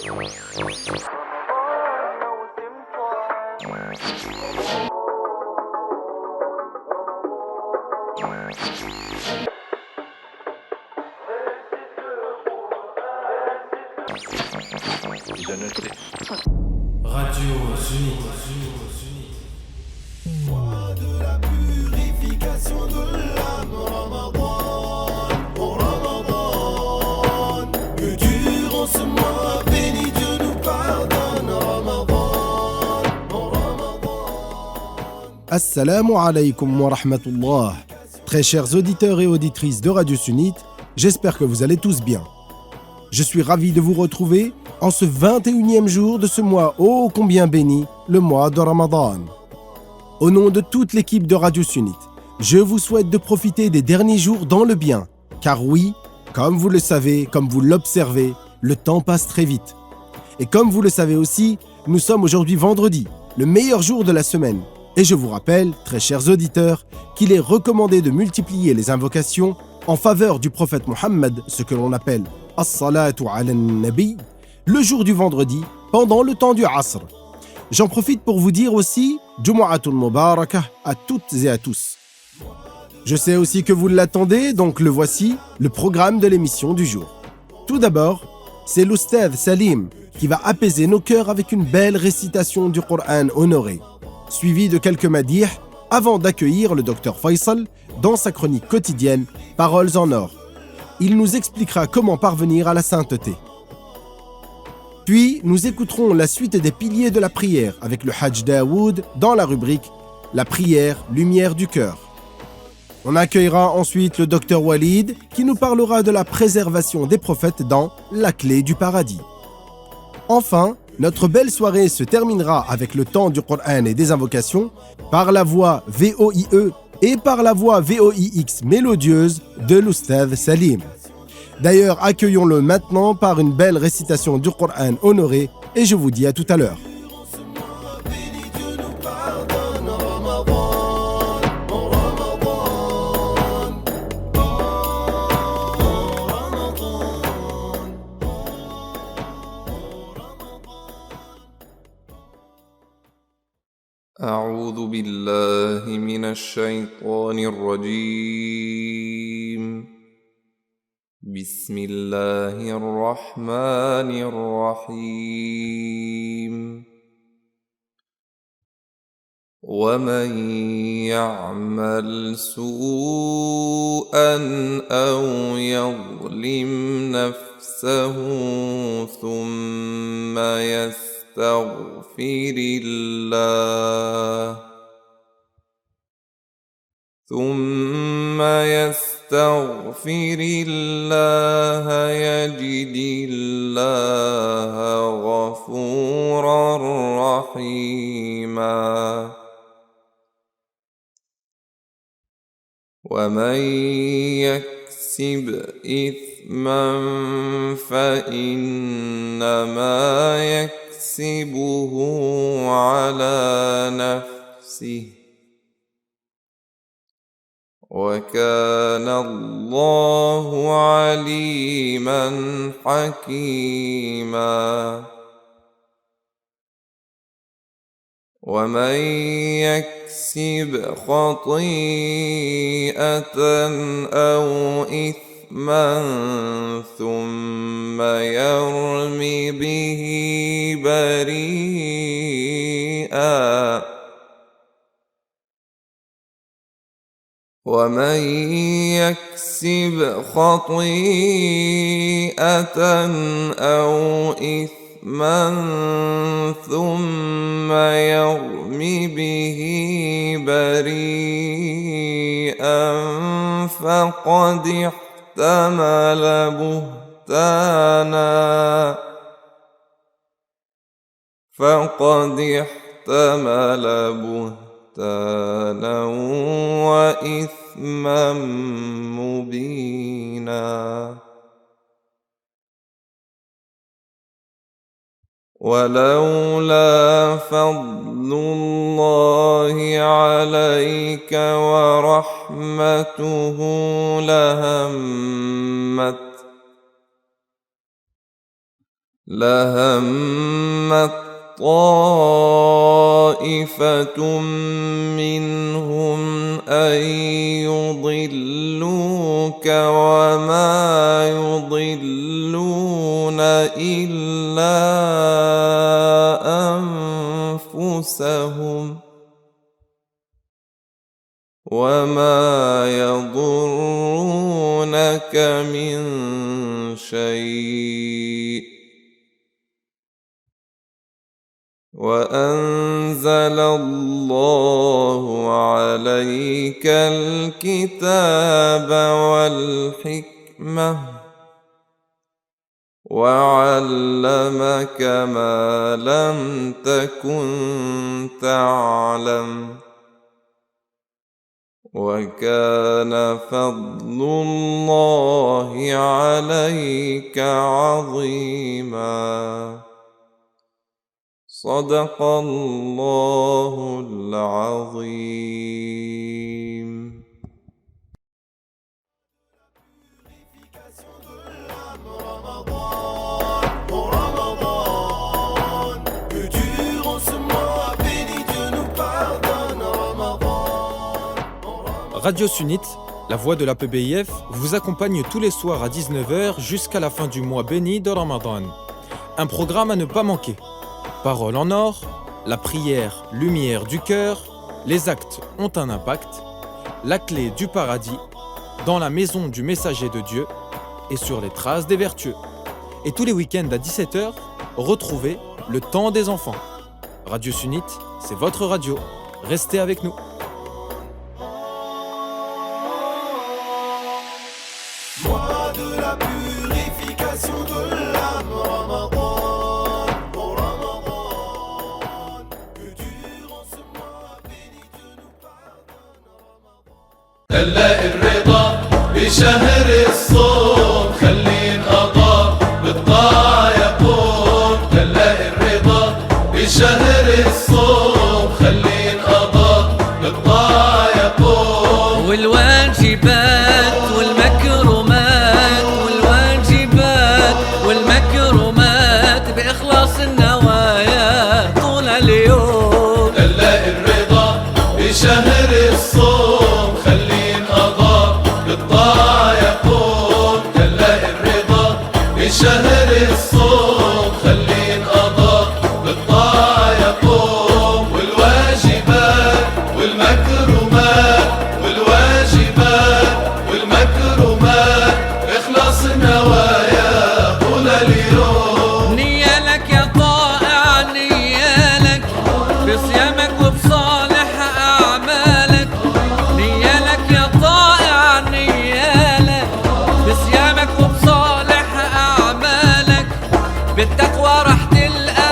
Radio Sunni. Mois de la purification de l'âme, Ramadan, oh Ramadan, que durant ce mois béni Dieu nous pardonne, Ramadan, oh Ramadan. Assalamu alaikum wa rahmatullah. Très chers auditeurs et auditrices de Radio Sunnite, j'espère que vous allez tous bien. Je suis ravi de vous retrouver en ce 21e jour de ce mois ô combien béni, le mois de Ramadan. Au nom de toute l'équipe de Radio Sunnite, je vous souhaite de profiter des derniers jours dans le bien, car oui, comme vous le savez, comme vous l'observez, le temps passe très vite. Et comme vous le savez aussi, nous sommes aujourd'hui vendredi, le meilleur jour de la semaine. Et je vous rappelle, très chers auditeurs, qu'il est recommandé de multiplier les invocations en faveur du prophète Mohammed, ce que l'on appelle As-salatu ala nabi, le jour du vendredi, pendant le temps du Asr. J'en profite pour vous dire aussi Jumu'atul Mubarakah à toutes et à tous. Je sais aussi que vous l'attendez, donc le voici, le programme de l'émission du jour. Tout d'abord, c'est l'Oustaz Salim qui va apaiser nos cœurs avec une belle récitation du Coran honoré, suivi de quelques madih avant d'accueillir le docteur Faisal dans sa chronique quotidienne Paroles en or. Il nous expliquera comment parvenir à la sainteté. Puis, nous écouterons la suite des piliers de la prière avec le Hajj Daoud dans la rubrique La prière, lumière du cœur. On accueillera ensuite le docteur Walid qui nous parlera de la préservation des prophètes dans La clé du paradis. Enfin, notre belle soirée se terminera avec le temps du Coran et des invocations par la voix VOIE et par la voix VOIX mélodieuse de l'Oustaz Salim. D'ailleurs, accueillons-le maintenant par une belle récitation du Coran honoré et je vous dis à tout à l'heure. Durant ce mois béni Dieu nous pardonne, Ramadan, oh Ramadan, oh Ramadan, أعوذ بالله من الشيطان الرجيم بسم الله الرحمن الرحيم ومن يعمل سوءا أو يظلم نفسه ثم يستغفر الله يجد الله غفورا رحيما ومن يكسب إثما فإنما يكسبه على نفسه وكان الله عليما حكيما ومن يكسب خطيئة أو إثما ثم يرم به بريئا ومن يكسب خطيئة أو إثما ثم يرم به بريئا فقد احتمل بهتانا وإثما مبينا ولولا فضل الله عليك ورحمته لهمت طائفة منهم أن يضلوك وما يضلون إلا أنفسهم وما يضرونك من شيء وأنزل الله عليك الكتاب والحكمة وعلمك ما لم تكن تعلم وكان فضل الله عليك عظيما صدق الله العظيم. Ramadan, que durant ce mois béni Dieu nous pardonne. Ramadan. Radio Sunnite, la voix de la PBIF, vous accompagne tous les soirs à 19h jusqu'à la fin du mois béni de Ramadan. Un programme à ne pas manquer. Paroles en or, la prière, lumière du cœur, les actes ont un impact, la clé du paradis, dans la maison du messager de Dieu et sur les traces des vertueux. Et tous les week-ends à 17h, retrouvez le temps des enfants. Radio Sunnite, c'est votre radio. Restez avec nous. Mois de la purification de l'âme, Ramadan. Oh Ramadan, que durant ce mois béni Dieu nous pardonne. هلا الرضا بشهر الصوم خلي انقضى بالطاعة يقوم هلا الرضا بشهر الصوم خلي انقضى بالطاعة يقوم والواجبات والمكرمات والواجبات والمكرمات بإخلاص النوايا طول اليوم هلا الرضا بشهر الصوم خلي انقضى بالطاعة يقوم هلا الرضا بشهر الصوم خلي انقضى بالطاعة يقوم والواجبات والمكرمات والواجبات والمكرمات اخلص النوايا طول اليوم نية لك يا طائع نية لك بصيامك وبصالح أعمالك نية لك يا طائع نية لك بصيامك وبصالح أعمالك بالتقوى رح تلقى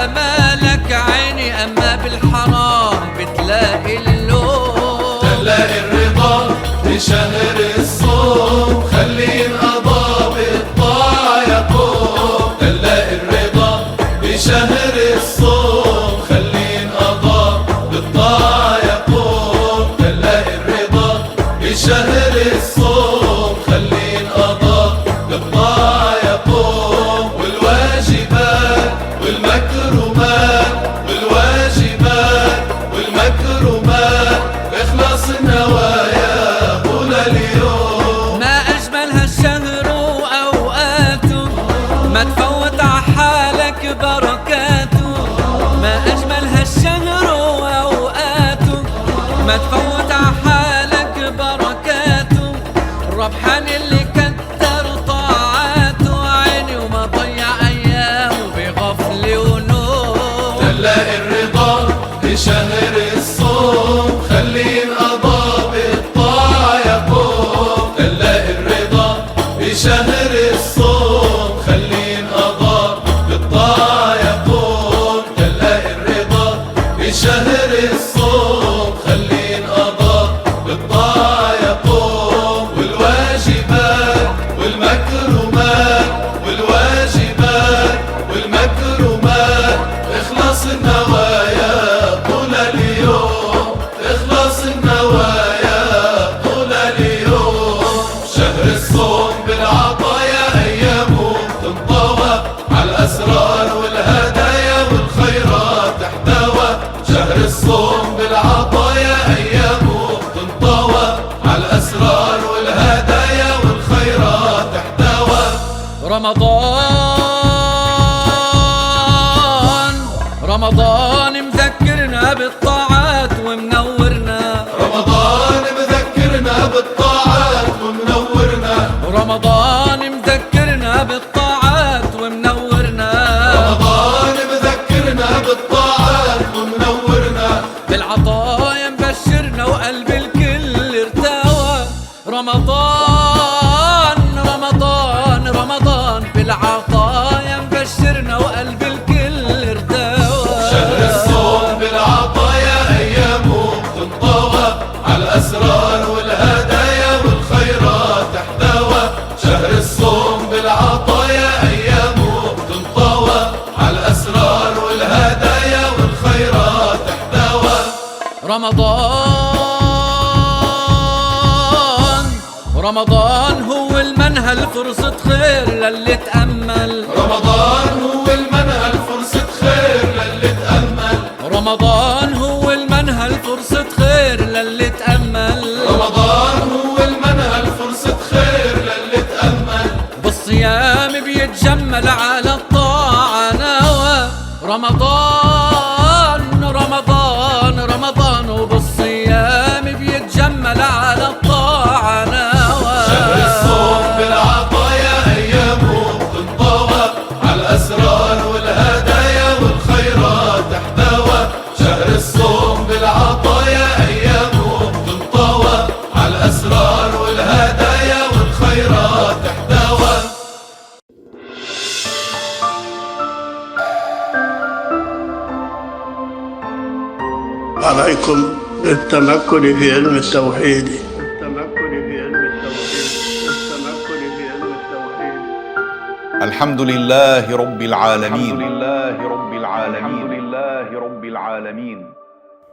آمالك عيني أما بالحرام بتلاقي اللوم هلا الرضا بشهر الصوم خلي انقضى بالطاعة يقوم هلا الرضا بشهر الصوم خلي انقضى بالطاعة يقوم هلا الرضا بشهر الصوم خلي انقضى بالطاعة يقوم والواجبات والمكرمات والواجبات والمكرمات اخلص النوايا طول اليوم ما أجمل هالشهر وأوقاته ما تفوت عحالك بركاته ما أجمل هالشهر وأوقاته ما تفوت عحالك بركاته الربحان اللي كتر طاعاته عيني وما ضيع أيامه بغفل ونوم هلا الرضا بشهر الصوم خلي انقضى بالطاعة يقوم هلا الرضا بشهر الصوم خلي انقضى بالطاعة يقوم هلا الرضا بشهر الصوم خلي انقضى بالطاعة يقوم والواجبات والمكرمات والواجبات والمكرمات اخلص النوايا طول اليوم اخلص النوايا طول اليوم شهر الصوم بالعطايا ايامه تنطوى على رمضان مذكرنا بالطاعات ومنورنا، رمضان مذكرنا بالطاعات ومنورنا، رمضان مذكرنا بالطاعات ومنورنا، رمضان مذكرنا بالطاعات ومنورنا، بالعطايا مبشرنا وقلب الكل ارتوى. رمضان رمضان رمضان بالعطايا مبشرنا وقلب الكل ارتوى. شهر الصوم بالعطايا أيامه تنطوى، على الأسرار والهدايا والخيرات تحتوى. شهر الصوم بالعطايا أيامه تنطوى، على الأسرار والهدايا والخيرات تحتوى. رمضان هو المنهل فرصة خير للي تأمل، رمضان هو المنهل فرصة خير للي تأمل، رمضان هو المنهل فرصة خير للي تأمل، رمضان هو المنهل فرصة خير للي تأمل. بالصيام بيتجمل على الطاعة نوى. رمضان رمضان رمضان وبالصيام بيتجمل على الطاعة نوى. شهر الصوم بالعطايا أيامه تنطوى، على الأسرار والهدايا والخيرات تحتوى. شهر الصوم بالعطايا أيامه تنطوى، على الأسرار والهدايا والخيرات تحتوى. عليكم بالتمكن في علم التوحيد. الحمد لله رب العالمين.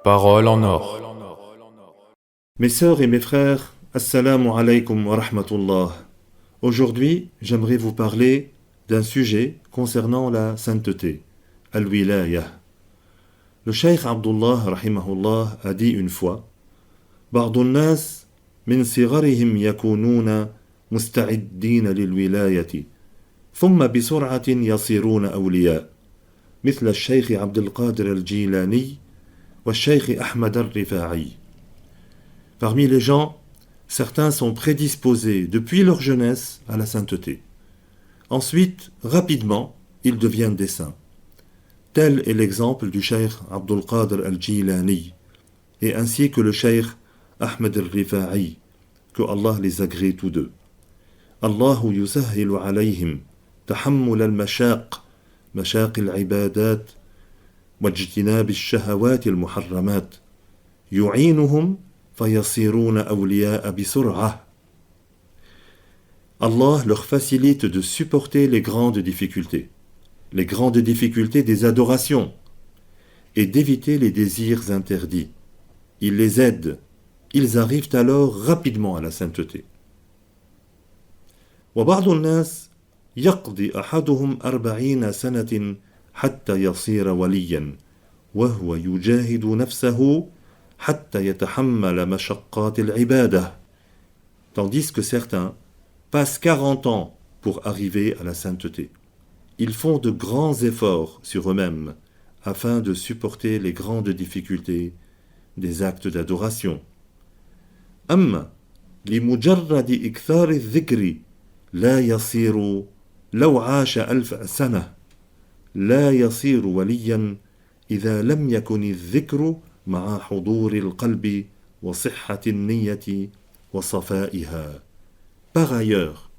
Parole en or. Mes sœurs et mes frères, assalamu alaikum wa rahmatullah. Aujourd'hui, j'aimerais vous parler d'un sujet concernant la sainteté, al-wilaya. Le cheikh Abdullah rahimahullah a dit une fois: بعض الناس من صغرهم يكونون مستعدين للولاية ثم بسرعة يصيرون أولياء مثل الشيخ عبد القادر الجيلاني والشيخ أحمد الرفاعي. Parmi les gens, certains sont prédisposés depuis leur jeunesse à la sainteté. Ensuite, rapidement, ils deviennent des saints. Tel est l'exemple du cheikh Abdul Qadir al-Jilani et ainsi que le cheikh Ahmed al-Rifa'i, que Allah les agrée tous deux. Allahu yusahhilu alayhim tahammul al-mashaq, mashaq al-ibadat, wajtinab al-shahawat al-muharramat, yu'inuhum fayasiruna awliya'a bisur'ah. Allah leur facilite de supporter les grandes difficultés des adorations, et d'éviter les désirs interdits. Il les aide, ils arrivent alors rapidement à la sainteté. وبعض الناس يقضي أحدهم 40 سنة حتى يصير وليا وهو يجاهد نفسه حتى يتحمل مشقات العبادة. Tandis que certains passent 40 ans pour arriver à la sainteté. Ils font de grands efforts sur eux-mêmes afin de supporter les grandes difficultés des actes d'adoration. أما لمجرد إكثار الذكر لا يصير لو عاش 1000 سنة لا يصير وليا إذا لم يكن الذكر مع حضور القلب وصحة النية وصفائها. Par ailleurs,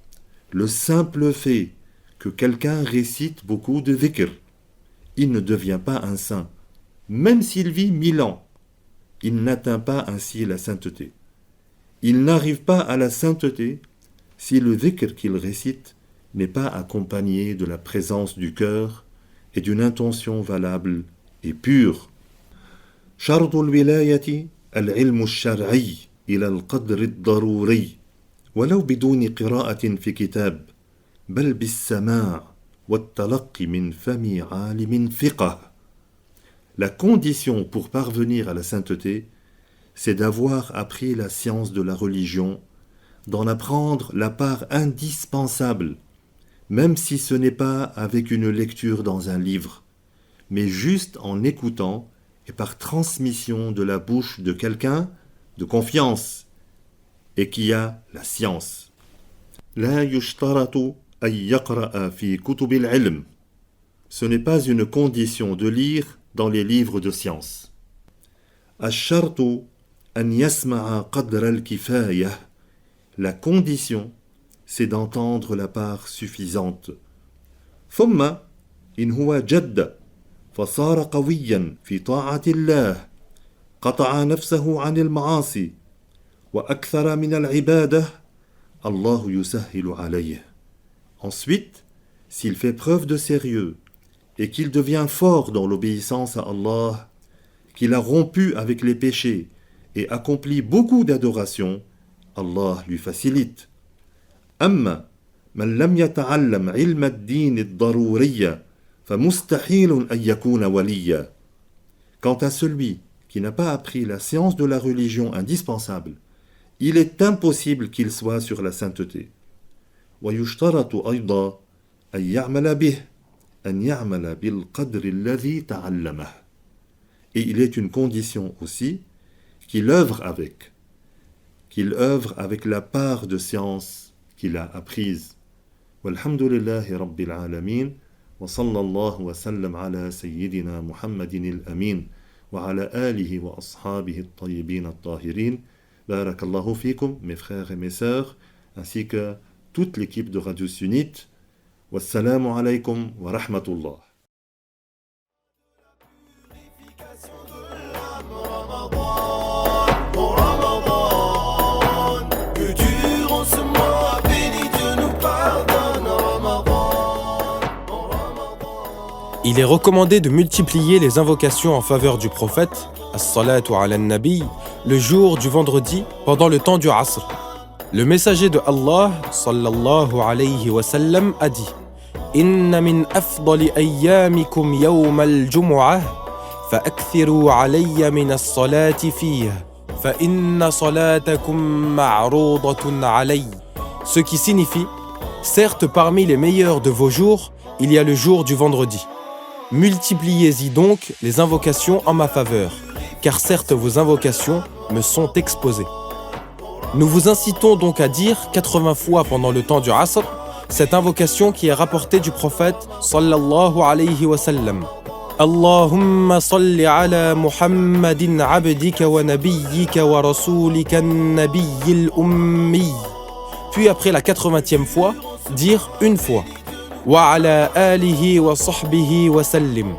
le simple fait que quelqu'un récite beaucoup de dhikr, il ne devient pas un saint, même s'il vit 1000 ans. Il n'atteint pas ainsi la sainteté. Il n'arrive pas à la sainteté si le dhikr qu'il récite n'est pas accompagné de la présence du cœur et d'une intention valable et pure. شرط الولاية العلم الشرعي إلى القدر الضروري ولو بدون قراءة في كتاب بل بالسماع والتلقي من فم عالم ثقة. La condition pour parvenir à la sainteté, c'est d'avoir appris la science de la religion, d'en apprendre la part indispensable, même si ce n'est pas avec une lecture dans un livre, mais juste en écoutant et par transmission de la bouche de quelqu'un de confiance et qui a la science. لا يشترط أن يقرأ في كتب العلم. Ce n'est pas une condition de lire dans les livres de science. الشرط أن يسمع قدر الكفاية. La condition, c'est d'entendre la part suffisante. ثم إن هو جد فصار قويا في طاعة الله قطع نفسه عن المعاصي وأكثر من العبادة الله يسهل عليه. Ensuite, s'il fait preuve de sérieux et qu'il devient fort dans l'obéissance à Allah, qu'il a rompu avec les péchés et accompli beaucoup d'adorations, Allah lui facilite. أما من لم يتعلم علم الدين الضروري فمستحيل أن يكون وليا. Quant à celui qui n'a pas appris la science de la religion indispensable, il est impossible qu'il soit sur la sainteté. ويشترط أيضا أن يعمل به أن يعمل بالقدر الذي تعلمه. Et il est une condition aussi qu'il œuvre avec la part de science qu'il a apprise. Walhamdulillahi Rabbil Alamin, wa sallallahu wa sallam ala Sayyidina Muhammadin al-Amin, wa ala alihi wa ashabihi al-tayyibin al-tahirin. Barakallahu fikum, mes frères et mes sœurs, ainsi que toute l'équipe de Radio Sunnite. Wassalamu alaykum wa rahmatullah. Il est recommandé de multiplier les invocations en faveur du prophète, as-salatu ala nabi, le jour du vendredi pendant le temps du Asr. Le messager de Allah, sallallahu alayhi wa sallam, a dit: Inna min afdali ayyamikum yawm al-jumu'ah, fa'akthiru alayya min as-salati fiha, fa inna salatakum ma'rudatun alayya. Ce qui signifie, certes parmi les meilleurs de vos jours, il y a le jour du vendredi. Multipliez-y donc les invocations en ma faveur, car certes vos invocations me sont exposées. Nous vous incitons donc à dire 80 fois pendant le temps du Asr cette invocation qui est rapportée du prophète sallallahu alayhi wa sallam. Allahumma salli ala Muhammadin abdika wa nabiyyika wa rasulika nabiyyil ummi. Puis après la 80e fois, dire une fois wa ala alihi wa sahbihi wa sallim.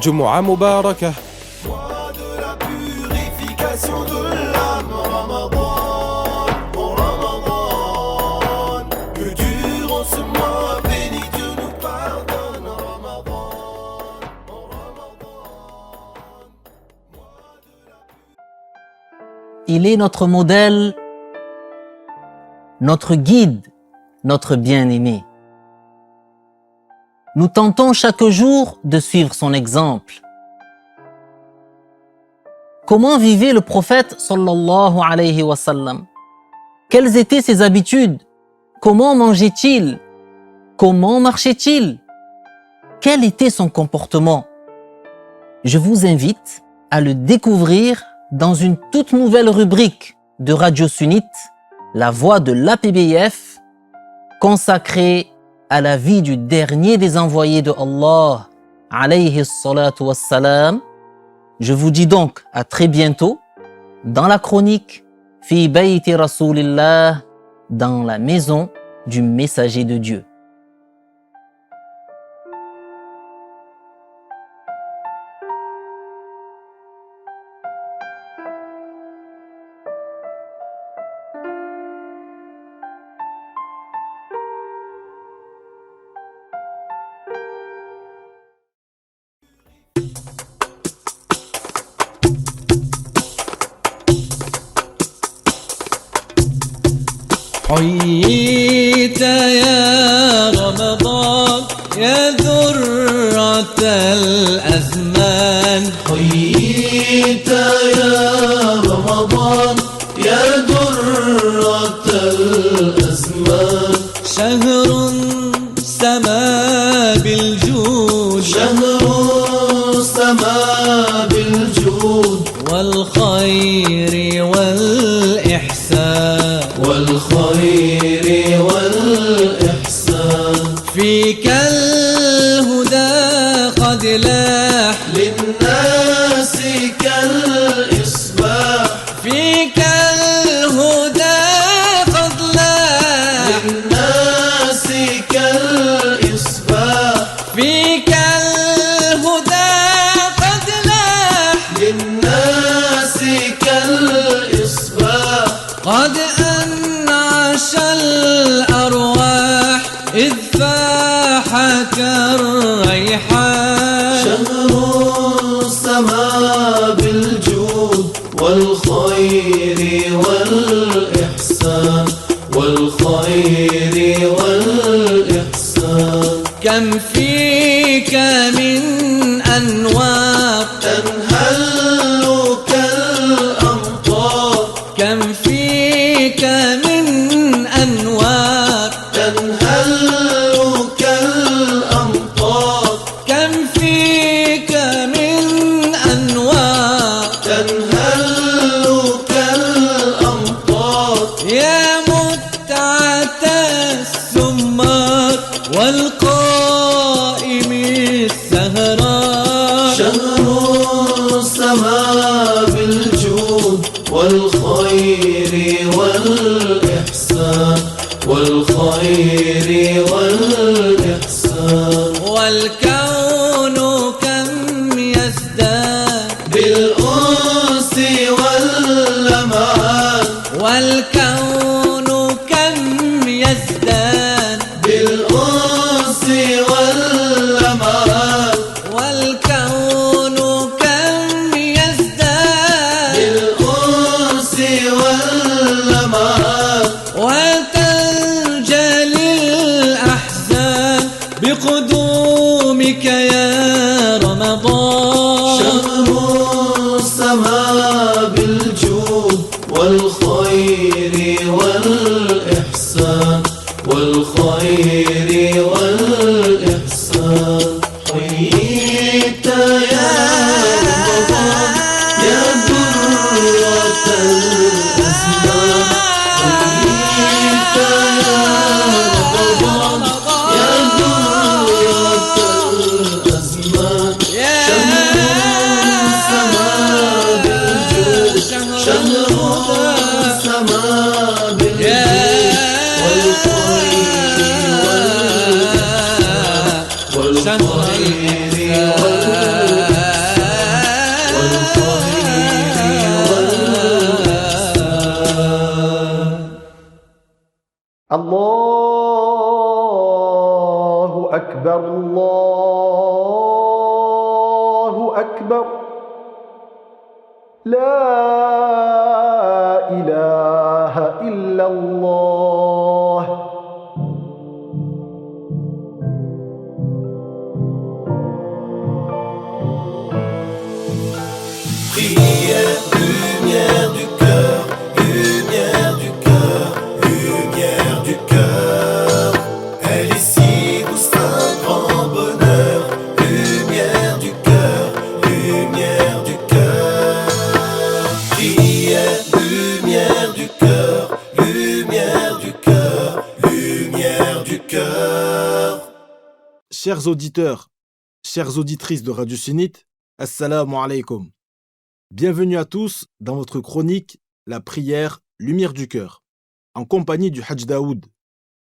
Jumu'ah mubarakah. Il est notre modèle, notre guide, notre bien-aimé. Nous tentons chaque jour de suivre son exemple. Comment vivait le prophète sallallahu alayhi wa sallam? Quelles étaient ses habitudes? Comment mangeait-il? Comment marchait-il? Quel était son comportement? Je vous invite à le découvrir dans une toute nouvelle rubrique de Radio Sunnite, La Voix de l'APBF, consacrée à la vie du dernier des envoyés de Allah, alayhi salatu wassalam. Je vous dis donc à très bientôt dans la chronique Fi Bayti Rasulillah, dans la maison du messager de Dieu. حييت يا رمضان يا ذرة الأزمان حييت يا رمضان يا درة الأزمان شهر السما بالجود شهر السما بالجود والخير والإحسان والخير والإحسان فيك الهدى قد لاح للناس كالإصباح فيك الهدى قد لاح للناس كالإصباح فيك الهدى قد لاح للناس كالإصباح قد أنعش الأرواح إذ فاح كالريحان شهر السما بالجود والخير والإحسان والخير والإحسان كم فيك من أنوار تنهل كالأمطار كم فيك من أنوار تنهل كالأمطار كم فيك من أنوار تنهل كالأمطار يا متعة السمار والقائم السهران شهر السما بالجود والخير والإحسان والخير والإحسان والكون كم يزداد بالأنس واللمعان والكون كم يزداد بالأنس واللمعان والكون كم يزداد بالأنس واللمعان وتنجلي الأحزان بقدومك يا رمضان شهر السما بالجود والخير والإحسان والخير والإحسان حييت يا رمضان يا درة الأزمان حييت يا رمضان يا درة الأزمان شهر السما بالجود شهر السما بالجود والخير والإحسان الله أكبر الله أكبر لا إله إلا الله Prière, lumière du cœur, lumière du cœur, lumière du cœur. Elle est si douce, un grand bonheur. Lumière du cœur, lumière du cœur. Prière, lumière du cœur, lumière du cœur, lumière du cœur. Chers auditeurs, chères auditrices de Radio Sunnite, Assalamu alaikum. Bienvenue à tous dans votre chronique La prière, lumière du cœur, en compagnie du Hajj Daoud.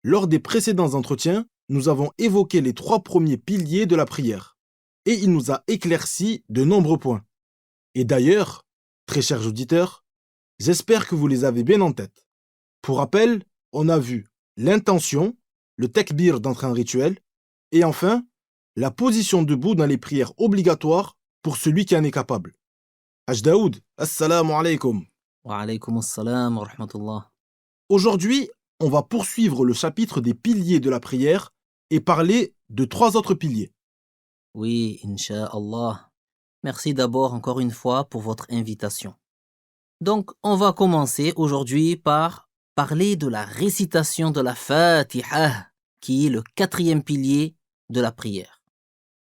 Lors des précédents entretiens, nous avons évoqué les 3 premiers piliers de la prière et il nous a éclairci de nombreux points. Et d'ailleurs, très chers auditeurs, j'espère que vous les avez bien en tête. Pour rappel, on a vu l'intention, le takbir d'entrée en rituel, et enfin, la position debout dans les prières obligatoires pour celui qui en est capable. Hajj Daoud, assalamu alaikum. Wa alaykum assalam wa rahmatullah. Aujourd'hui, on va poursuivre le chapitre des piliers de la prière et parler de 3 autres piliers. Oui, Inch'Allah. Merci d'abord encore une fois pour votre invitation. Donc, on va commencer aujourd'hui par parler de la récitation de la Fatiha, qui est le quatrième pilier de la prière.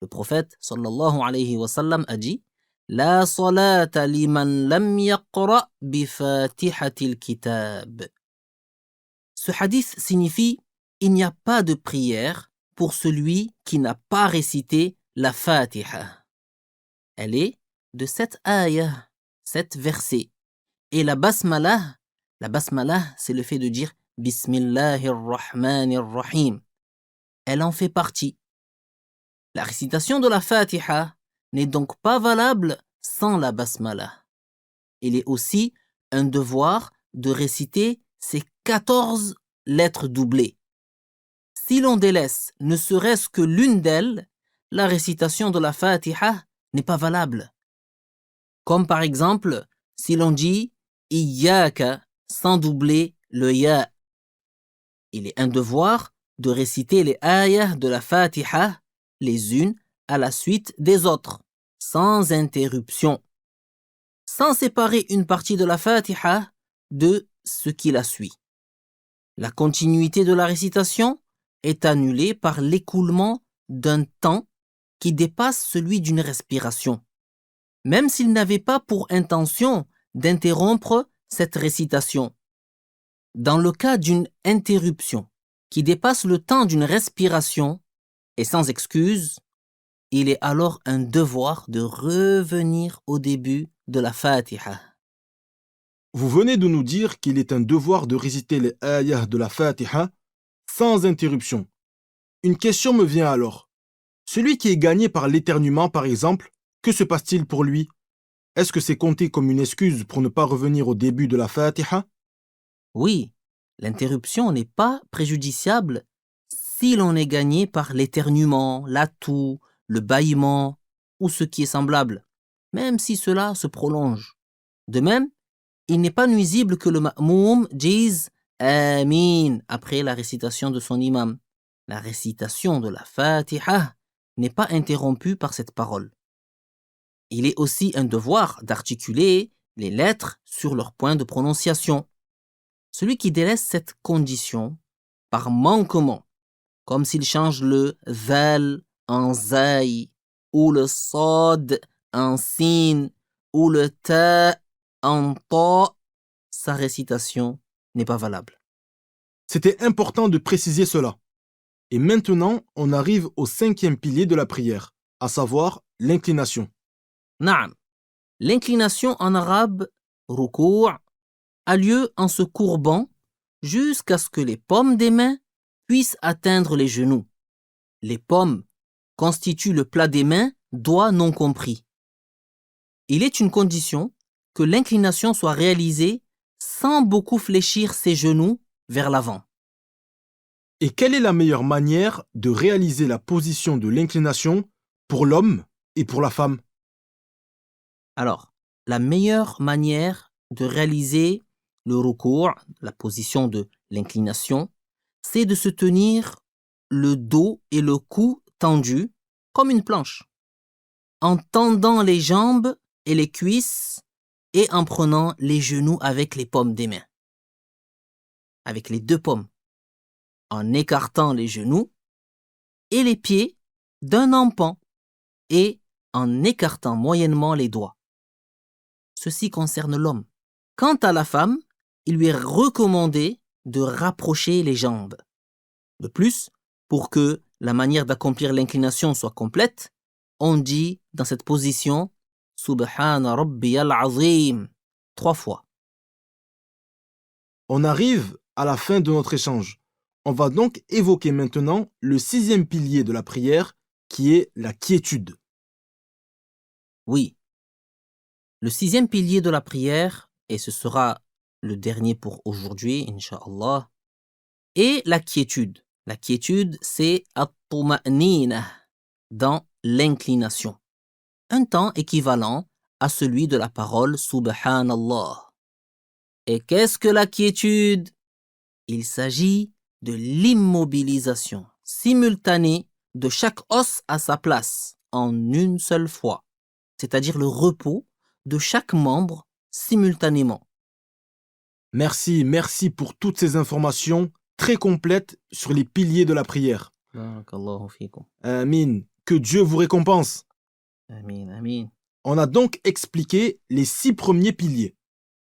Le prophète sallallahu alayhi wa sallam a dit La salata liman lam yaqra bi fatihatil kitab. Ce hadith signifie il n'y a pas de prière pour celui qui n'a pas récité la Fatiha. Elle est de 7 ayah, 7 versets. Et la basmala, c'est le fait de dire Bismillahirrahmanirrahim. Elle en fait partie. La récitation de la Fatiha n'est donc pas valable sans la basmala. Il est aussi un devoir de réciter ces 14 lettres doublées. Si l'on délaisse ne serait-ce que l'une d'elles, la récitation de la Fatiha n'est pas valable. Comme par exemple, si l'on dit Iyyaka sans doubler le ya. Il est un devoir de réciter les ayahs de la Fatiha les unes à la suite des autres, sans interruption, sans séparer une partie de la Fatiha de ce qui la suit. La continuité de la récitation est annulée par l'écoulement d'un temps qui dépasse celui d'une respiration, même s'il n'avait pas pour intention d'interrompre cette récitation. Dans le cas d'une interruption qui dépasse le temps d'une respiration et sans excuse, il est alors un devoir de revenir au début de la Fatiha. Vous venez de nous dire qu'il est un devoir de réciter les ayahs de la Fatiha sans interruption. Une question me vient alors. Celui qui est gagné par l'éternuement, par exemple, que se passe-t-il pour lui? Est-ce que c'est compté comme une excuse pour ne pas revenir au début de la Fatiha? Oui, l'interruption n'est pas préjudiciable si l'on est gagné par l'éternuement, la toux, le bâillement ou ce qui est semblable, même si cela se prolonge. De même, il n'est pas nuisible que le ma'moum dise « Amin » après la récitation de son imam. La récitation de la Fatiha n'est pas interrompue par cette parole. Il est aussi un devoir d'articuler les lettres sur leur point de prononciation. Celui qui délaisse cette condition par manquement, comme s'il change le zal en zai, ou le sad en sin, ou le ta en ta, sa récitation n'est pas valable. C'était important de préciser cela. Et maintenant, on arrive au 5e pilier de la prière, à savoir l'inclination. Naam. L'inclination en arabe, rukou', a lieu en se courbant jusqu'à ce que les paumes des mains puissent atteindre les genoux. Les paumes constituent le plat des mains, doigts non compris. Il est une condition que l'inclination soit réalisée sans beaucoup fléchir ses genoux vers l'avant. Et quelle est la meilleure manière de réaliser la position de l'inclination pour l'homme et pour la femme? Alors, la meilleure manière de réaliser le rukou', la position de l'inclination, c'est de se tenir le dos et le cou tendus comme une planche, en tendant les jambes et les cuisses et en prenant les genoux avec les paumes des mains. Avec les deux paumes, en écartant les genoux et les pieds d'un empan et en écartant moyennement les doigts. Ceci concerne l'homme. Quant à la femme, il lui est recommandé de rapprocher les jambes. De plus, pour que la manière d'accomplir l'inclination soit complète, on dit dans cette position « Subhana Rabbiyal Azim » 3 fois. On arrive à la fin de notre échange. On va donc évoquer maintenant le 6e pilier de la prière, qui est la quiétude. Oui. Le 6e pilier de la prière, et ce sera le dernier pour aujourd'hui, Inch'Allah, est la quiétude. La quiétude, c'est at-tuma'nina, dans l'inclination. Un temps équivalent à celui de la parole Subhanallah. Et qu'est-ce que la quiétude? Il s'agit de l'immobilisation simultanée de chaque os à sa place en une seule fois, c'est-à-dire le repos de chaque membre simultanément. Merci pour toutes ces informations très complète sur les piliers de la prière. Barakallahu fikum. Amin. Que Dieu vous récompense. Amin, amin. On a donc expliqué les 6 premiers piliers.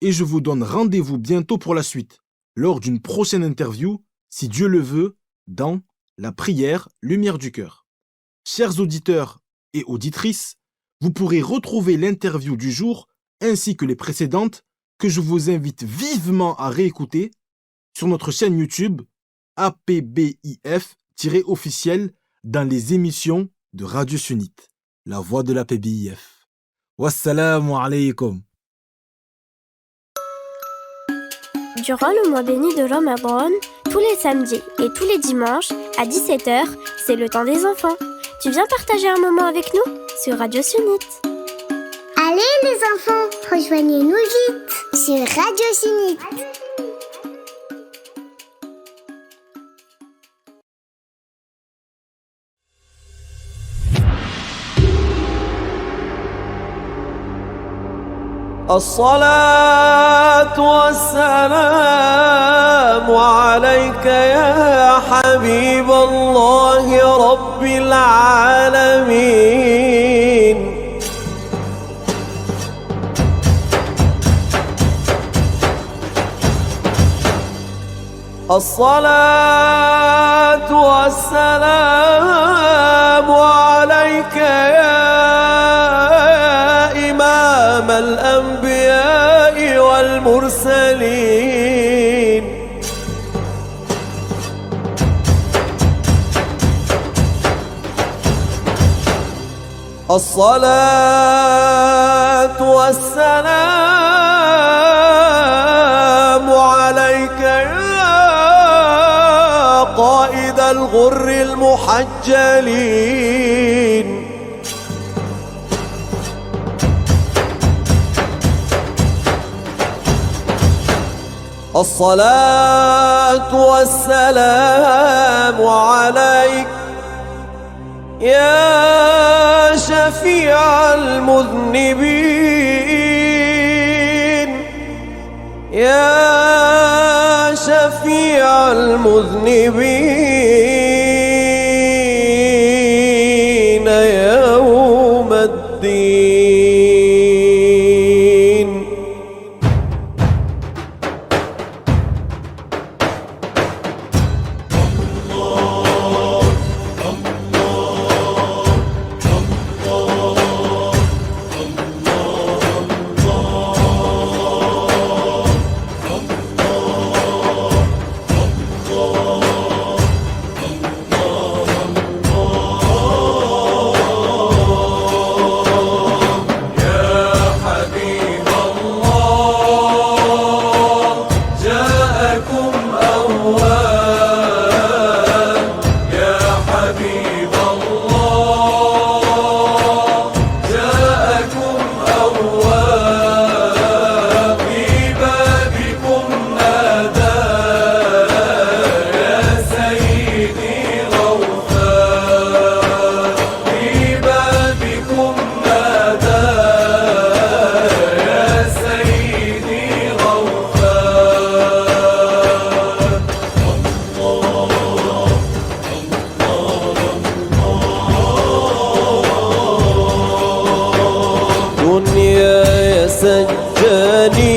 Et je vous donne rendez-vous bientôt pour la suite, lors d'une prochaine interview, si Dieu le veut, dans la prière Lumière du cœur. Chers auditeurs et auditrices, vous pourrez retrouver l'interview du jour ainsi que les précédentes que je vous invite vivement à réécouter sur notre chaîne YouTube APBIF-officiel dans les émissions de Radio Sunnite, la voix de l'APBIF. Wassalamu alaikum. Durant le mois béni de Ramadan, tous les samedis et tous les dimanches à 17h, c'est le temps des enfants. Tu viens partager un moment avec nous sur Radio Sunnite. Allez les enfants, rejoignez-nous vite sur Radio Sunnite. الصلاة والسلام عليك يا حبيب الله رب العالمين الصلاة والسلام عليك يا إمام الأنبياء والمرسلين الصلاة والسلام عليك يا قائد الغر المحجلين الصلاة والسلام عليك يا شفيع المذنبين يا شفيع المذنبين يوم الدين.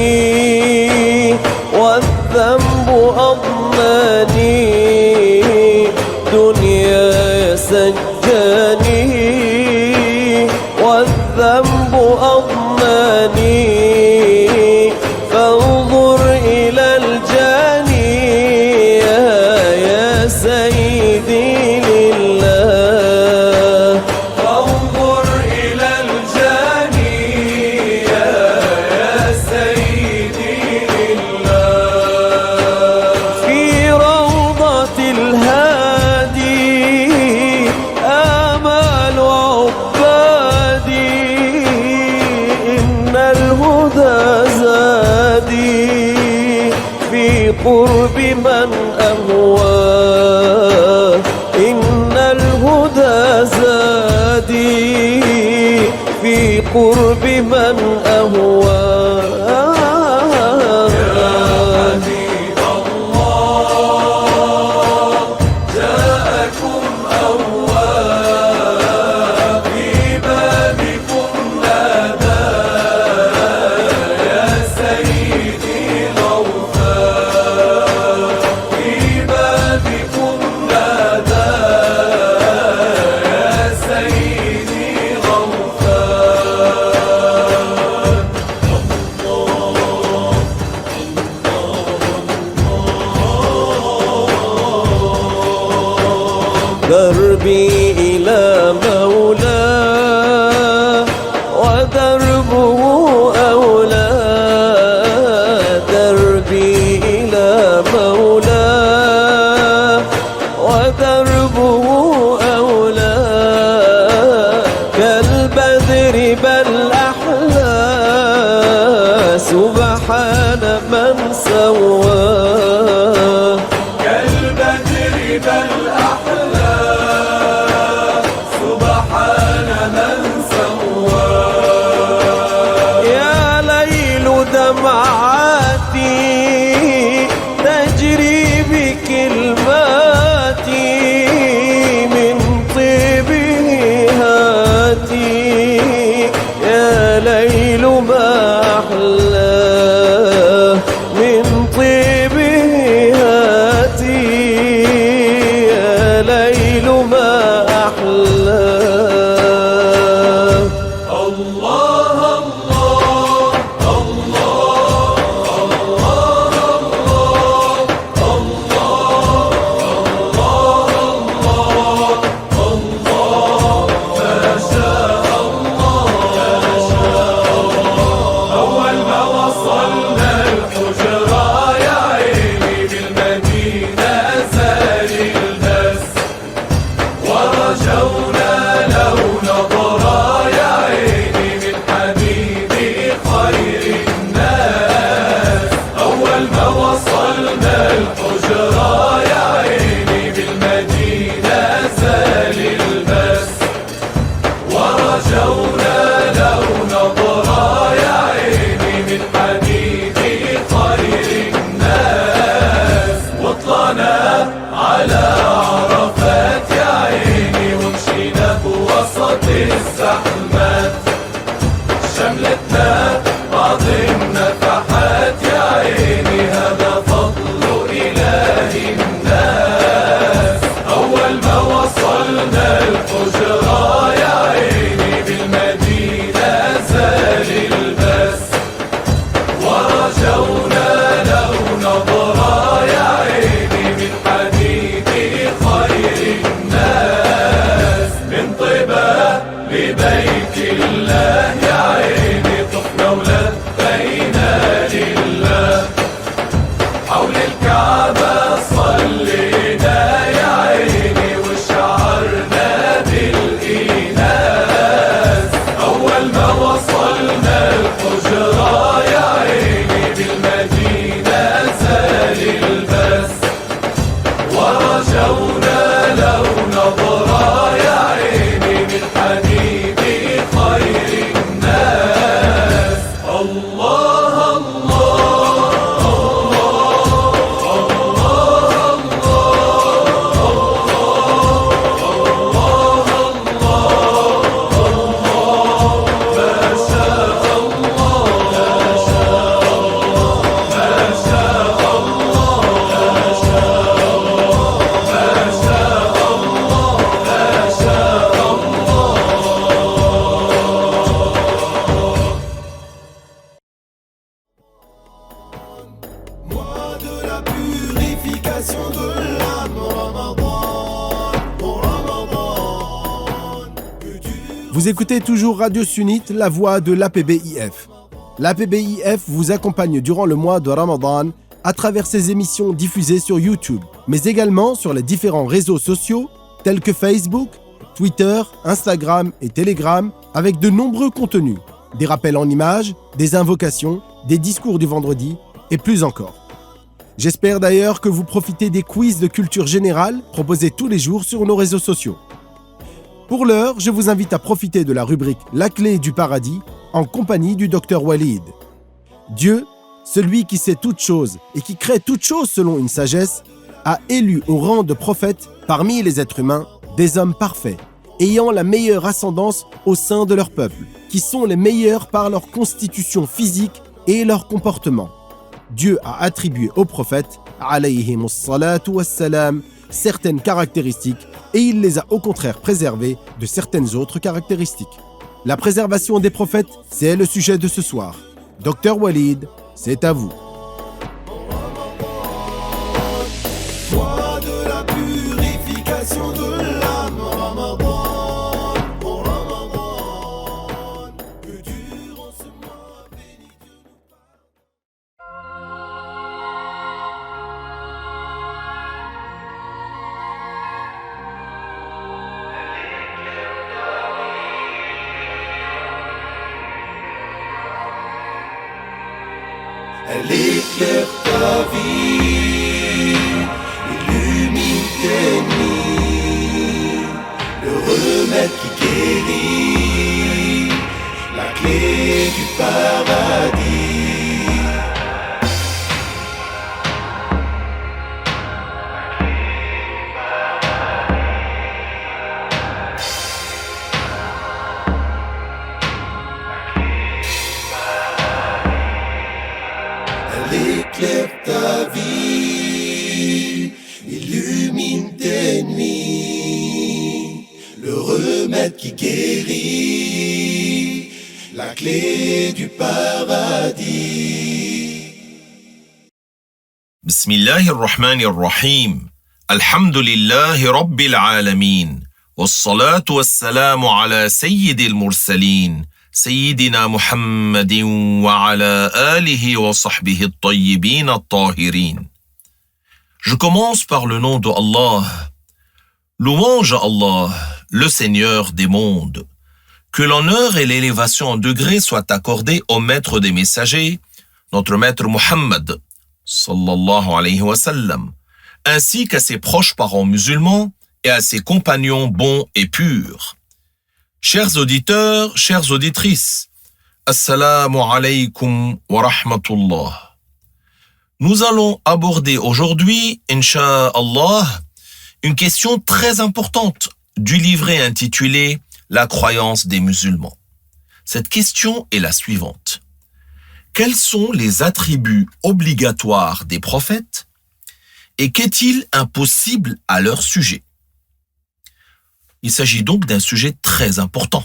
سجاني والذنب أضناني دنيا سجاني والذنب أضناني فانظر إلى الجاني يا سيدي لله فانظر إلى الجاني يا سيدي لله في روضة الهادي آمال عبادي إن الهدى زادي في قرب من أهواه إن الهدى زادي في قرب من أهواه يا حبيب الله دربي إلى مولاه ودربه أولى دربي إلى مولاه ودربه أولى كالبدر بل أحلى سبحان من سواه كالبدر بل أحلى سبحان من سواه يا ليل دمعاتي تجري بكلماتي من طيبه هاتي يا ليل ما أحلاه من طيبه هاتي يا ليل ما أحلاه الله الله أول ما وصلنا الحجرة يا عيني بالمدينة زال البس ورجونا لو نظرة يا عيني من حبيبي خير الناس أول ما وصلنا الحجرة يا عيني بالمدينة زال البس ورجونا لو نظرة يا عيني من حبيبي خير الناس وطلعنا على عرفات يا عيني ومشينا بوسط الزحمات شملتنا بعض النفحات يا عيني هذا فضل إله الناس أول ما وصلنا الحجرة يا عيني بالمدينة زال البس ورجونا لو نظرة يا عيني من حبيبي خير الناس من طيبة لبيت الله يا عيني طفنا ولبينا لله حول الكعبة صلينا يا عيني وشعرنا بالإيناس أول ما وصلنا الحجرة يا عيني بالمدينة زال البس ورجونا لو نظرة يا عيني من حبيبي خير الناس الله Mois de la purification de l'âme, Ramadan, oh Ramadan. Vous écoutez toujours Radio Sunnite, la voix de l'APBIF. L'APBIF vous accompagne durant le mois de Ramadan à travers ses émissions diffusées sur YouTube, mais également sur les différents réseaux sociaux tels que Facebook, Twitter, Instagram et Telegram, avec de nombreux contenus, des rappels en images, des invocations, des discours du vendredi et plus encore. J'espère d'ailleurs que vous profitez des quiz de culture générale proposés tous les jours sur nos réseaux sociaux. Pour l'heure, je vous invite à profiter de la rubrique La clé du paradis en compagnie du Dr Walid. Dieu, celui qui sait toutes choses et qui crée toutes choses selon une sagesse, a élu au rang de prophète parmi les êtres humains des hommes parfaits, ayant la meilleure ascendance au sein de leur peuple, qui sont les meilleurs par leur constitution physique et leur comportement. Dieu a attribué aux prophètes, alayhimus salatu wassalam, certaines caractéristiques et il les a au contraire préservés de certaines autres caractéristiques. La préservation des prophètes, c'est le sujet de ce soir. Dr Walid, c'est à vous. Mois de la purification de l'âme, Elle éclaire ta vie, illumine tes nuits. Le remède qui guérit, la clé du paradis. Éclaire ta vie, illumine tes nuits, le remède qui guérit, la clé du paradis. Bismillahir Rahmanir Rahim. Alhamdulillahi Rabbil Alamin. Wassalatu wassalamu ala Sayyidil Mursalin. سيدنا محمد وعلى آله وصحبه الطيبين الطاهرين. Je commence par le nom de Allah. Louange à Allah, le Seigneur des mondes. Que l'honneur et l'élévation en degrés soient accordés au maître des messagers, notre maître Muhammad, sallallahu alayhi wa sallam, ainsi qu'à ses proches parents musulmans et à ses compagnons bons et purs. Chers auditeurs, chères auditrices, Assalamu alaykum wa rahmatullah. Nous allons aborder aujourd'hui, Inch'Allah, une question très importante du livret intitulé « La croyance des musulmans ». Cette question est la suivante. Quels sont les attributs obligatoires des prophètes et qu'est-il impossible à leur sujet ? Il s'agit donc d'un sujet très important,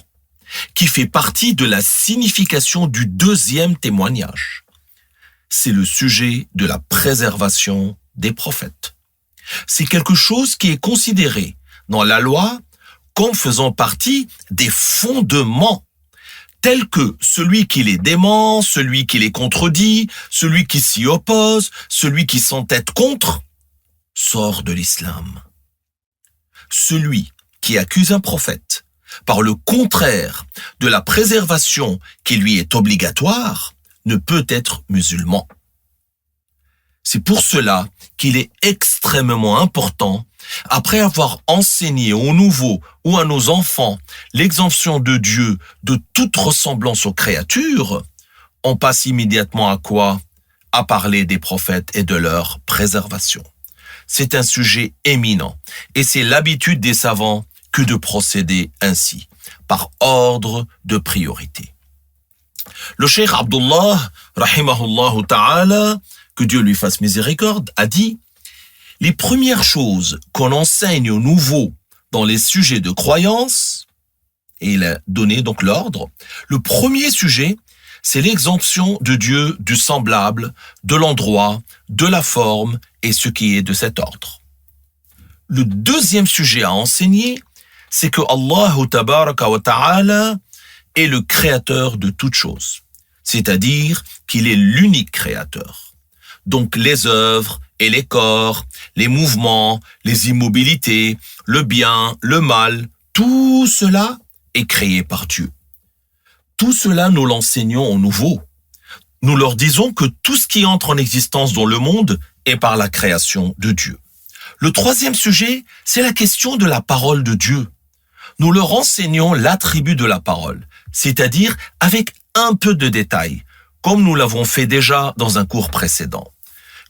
qui fait partie de la signification du deuxième témoignage. C'est le sujet de la préservation des prophètes. C'est quelque chose qui est considéré dans la loi comme faisant partie des fondements, tels que celui qui les dément, celui qui les contredit, celui qui s'y oppose, celui qui s'entête contre, sort de l'islam. Celui qui accuse un prophète par le contraire de la préservation qui lui est obligatoire ne peut être musulman. C'est pour cela qu'il est extrêmement important, après avoir enseigné aux nouveaux ou à nos enfants l'exemption de Dieu de toute ressemblance aux créatures, on passe immédiatement à quoi ? À parler des prophètes et de leur préservation. C'est un sujet éminent et c'est l'habitude des savants que de procéder ainsi, par ordre de priorité. Le cheikh Abdullah, rahimahullah ta'ala, que Dieu lui fasse miséricorde, a dit « Les premières choses qu'on enseigne aux nouveaux dans les sujets de croyance, et il a donné donc l'ordre, le premier sujet, c'est l'exemption de Dieu du semblable, de l'endroit, de la forme et ce qui est de cet ordre. Le deuxième sujet à enseigner, c'est que Allah tabaraka wa ta'ala est le créateur de toutes choses, c'est-à-dire qu'il est l'unique créateur. Donc les œuvres et les corps, les mouvements, les immobilités, le bien, le mal, tout cela est créé par Dieu. Tout cela, nous l'enseignons aux nouveaux. Nous leur disons que tout ce qui entre en existence dans le monde est par la création de Dieu. Le troisième sujet, c'est la question de la parole de Dieu. Nous leur enseignons l'attribut de la parole, c'est-à-dire avec un peu de détails, comme nous l'avons fait déjà dans un cours précédent.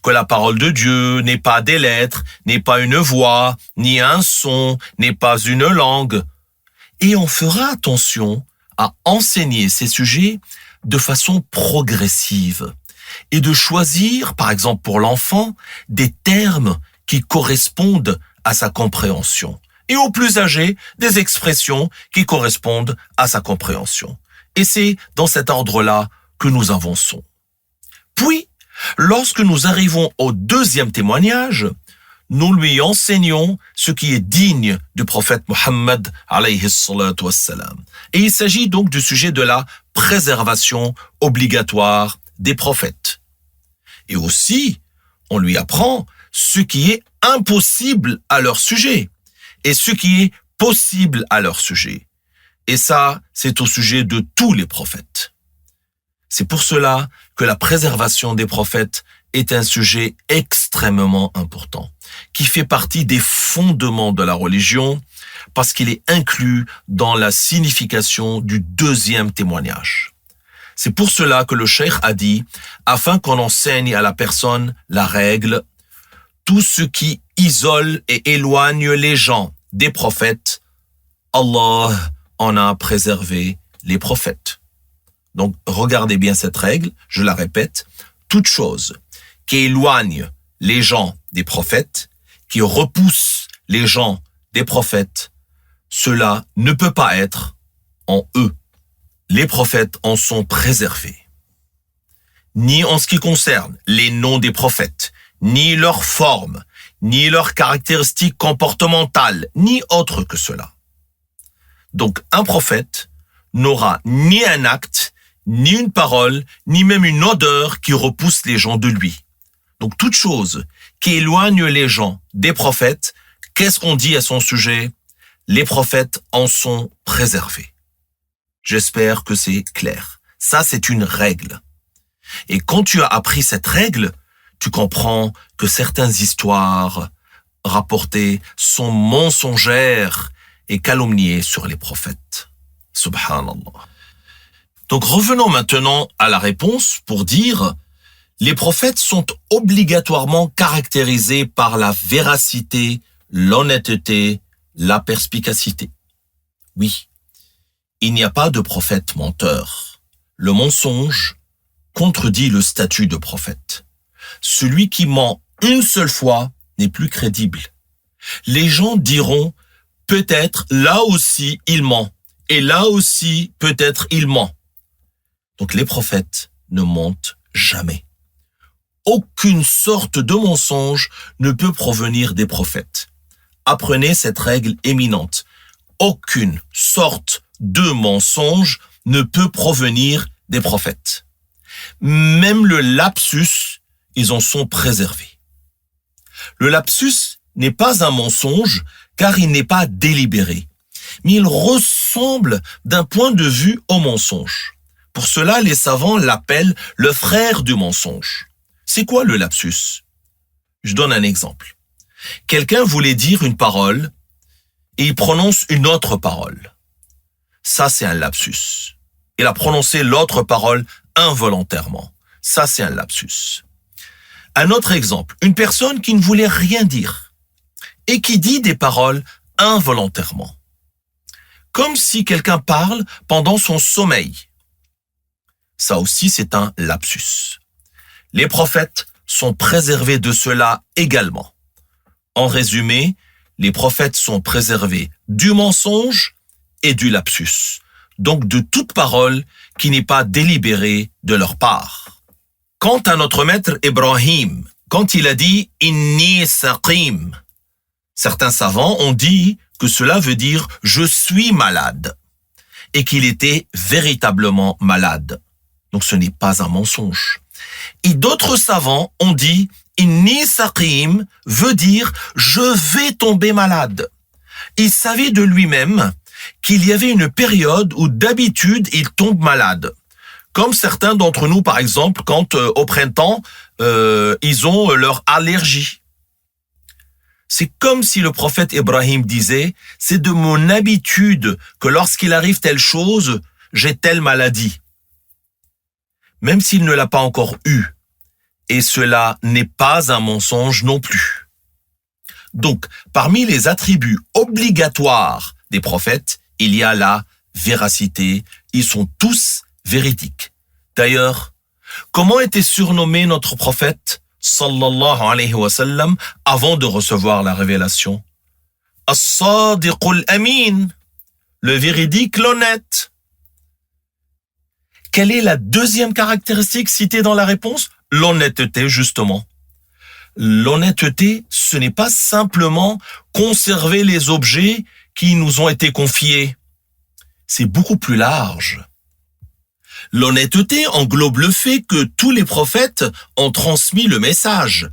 Que la parole de Dieu n'est pas des lettres, n'est pas une voix, ni un son, n'est pas une langue. Et on fera attention à enseigner ces sujets de façon progressive et de choisir, par exemple pour l'enfant, des termes qui correspondent à sa compréhension. Et aux plus âgés, des expressions qui correspondent à sa compréhension. Et c'est dans cet ordre-là que nous avançons. Puis, lorsque nous arrivons au deuxième témoignage, nous lui enseignons ce qui est digne du prophète Muhammad alayhi salatu wassalam. Et il s'agit donc du sujet de la préservation obligatoire des prophètes. Et aussi, on lui apprend ce qui est impossible à leur sujet et ce qui est possible à leur sujet. Et ça, c'est au sujet de tous les prophètes. C'est pour cela que la préservation des prophètes est un sujet extrêmement important, qui fait partie des fondements de la religion, parce qu'il est inclus dans la signification du deuxième témoignage. C'est pour cela que le cheikh a dit, afin qu'on enseigne à la personne la règle, tout ce qui isole et éloigne les gens des prophètes, Allah en a préservé les prophètes. Donc, regardez bien cette règle, je la répète, toute chose qui éloigne les gens des prophètes, qui repousse les gens des prophètes, cela ne peut pas être en eux. Les prophètes en sont préservés. Ni en ce qui concerne les noms des prophètes, ni leur forme, ni leurs caractéristiques comportementales, ni autre que cela. Donc, un prophète n'aura ni un acte, ni une parole, ni même une odeur qui repousse les gens de lui. Donc, toute chose qui éloigne les gens des prophètes, qu'est-ce qu'on dit à son sujet? Les prophètes en sont préservés. J'espère que c'est clair. Ça, c'est une règle. Et quand tu as appris cette règle, tu comprends que certaines histoires rapportées sont mensongères et calomniées sur les prophètes. Subhanallah. Donc revenons maintenant à la réponse pour dire les prophètes sont obligatoirement caractérisés par la véracité, l'honnêteté, la perspicacité. Oui, il n'y a pas de prophète menteur. Le mensonge contredit le statut de prophète. Celui qui ment une seule fois n'est plus crédible. Les gens diront peut-être là aussi il ment et là aussi peut-être il ment. Donc les prophètes ne mentent jamais. Aucune sorte de mensonge ne peut provenir des prophètes. Apprenez cette règle éminente. Aucune sorte de mensonge ne peut provenir des prophètes. Même le lapsus, ils en sont préservés. Le lapsus n'est pas un mensonge car il n'est pas délibéré, mais il ressemble d'un point de vue au mensonge. Pour cela, les savants l'appellent le frère du mensonge. C'est quoi le lapsus? Je donne un exemple. Quelqu'un voulait dire une parole et il prononce une autre parole. Ça, c'est un lapsus. Il a prononcé l'autre parole involontairement. Ça, c'est un lapsus. Un autre exemple, une personne qui ne voulait rien dire et qui dit des paroles involontairement. Comme si quelqu'un parle pendant son sommeil. Ça aussi, c'est un lapsus. Les prophètes sont préservés de cela également. En résumé, les prophètes sont préservés du mensonge et du lapsus, donc de toute parole qui n'est pas délibérée de leur part. Quant à notre maître Ibrahim, quand il a dit « Inni saqim », certains savants ont dit que cela veut dire « je suis malade » et qu'il était véritablement malade. Donc ce n'est pas un mensonge. Et d'autres savants ont dit « Inni saqim » veut dire « je vais tomber malade ». Il savait de lui-même qu'il y avait une période où d'habitude il tombe malade. Comme certains d'entre nous, par exemple, quand au printemps, ils ont leur allergie. C'est comme si le prophète Ibrahim disait « c'est de mon habitude que lorsqu'il arrive telle chose, j'ai telle maladie ». Même s'il ne l'a pas encore eu. Et cela n'est pas un mensonge non plus. Donc, parmi les attributs obligatoires des prophètes, il y a la véracité. Ils sont tous véridiques. D'ailleurs, comment était surnommé notre prophète, sallallahu alayhi wa sallam, avant de recevoir la révélation? As-sadiqul amin, le véridique, l'honnête. Quelle est la deuxième caractéristique citée dans la réponse? L'honnêteté, justement. L'honnêteté, ce n'est pas simplement conserver les objets qui nous ont été confiés. C'est beaucoup plus large. L'honnêteté englobe le fait que tous les prophètes ont transmis le message.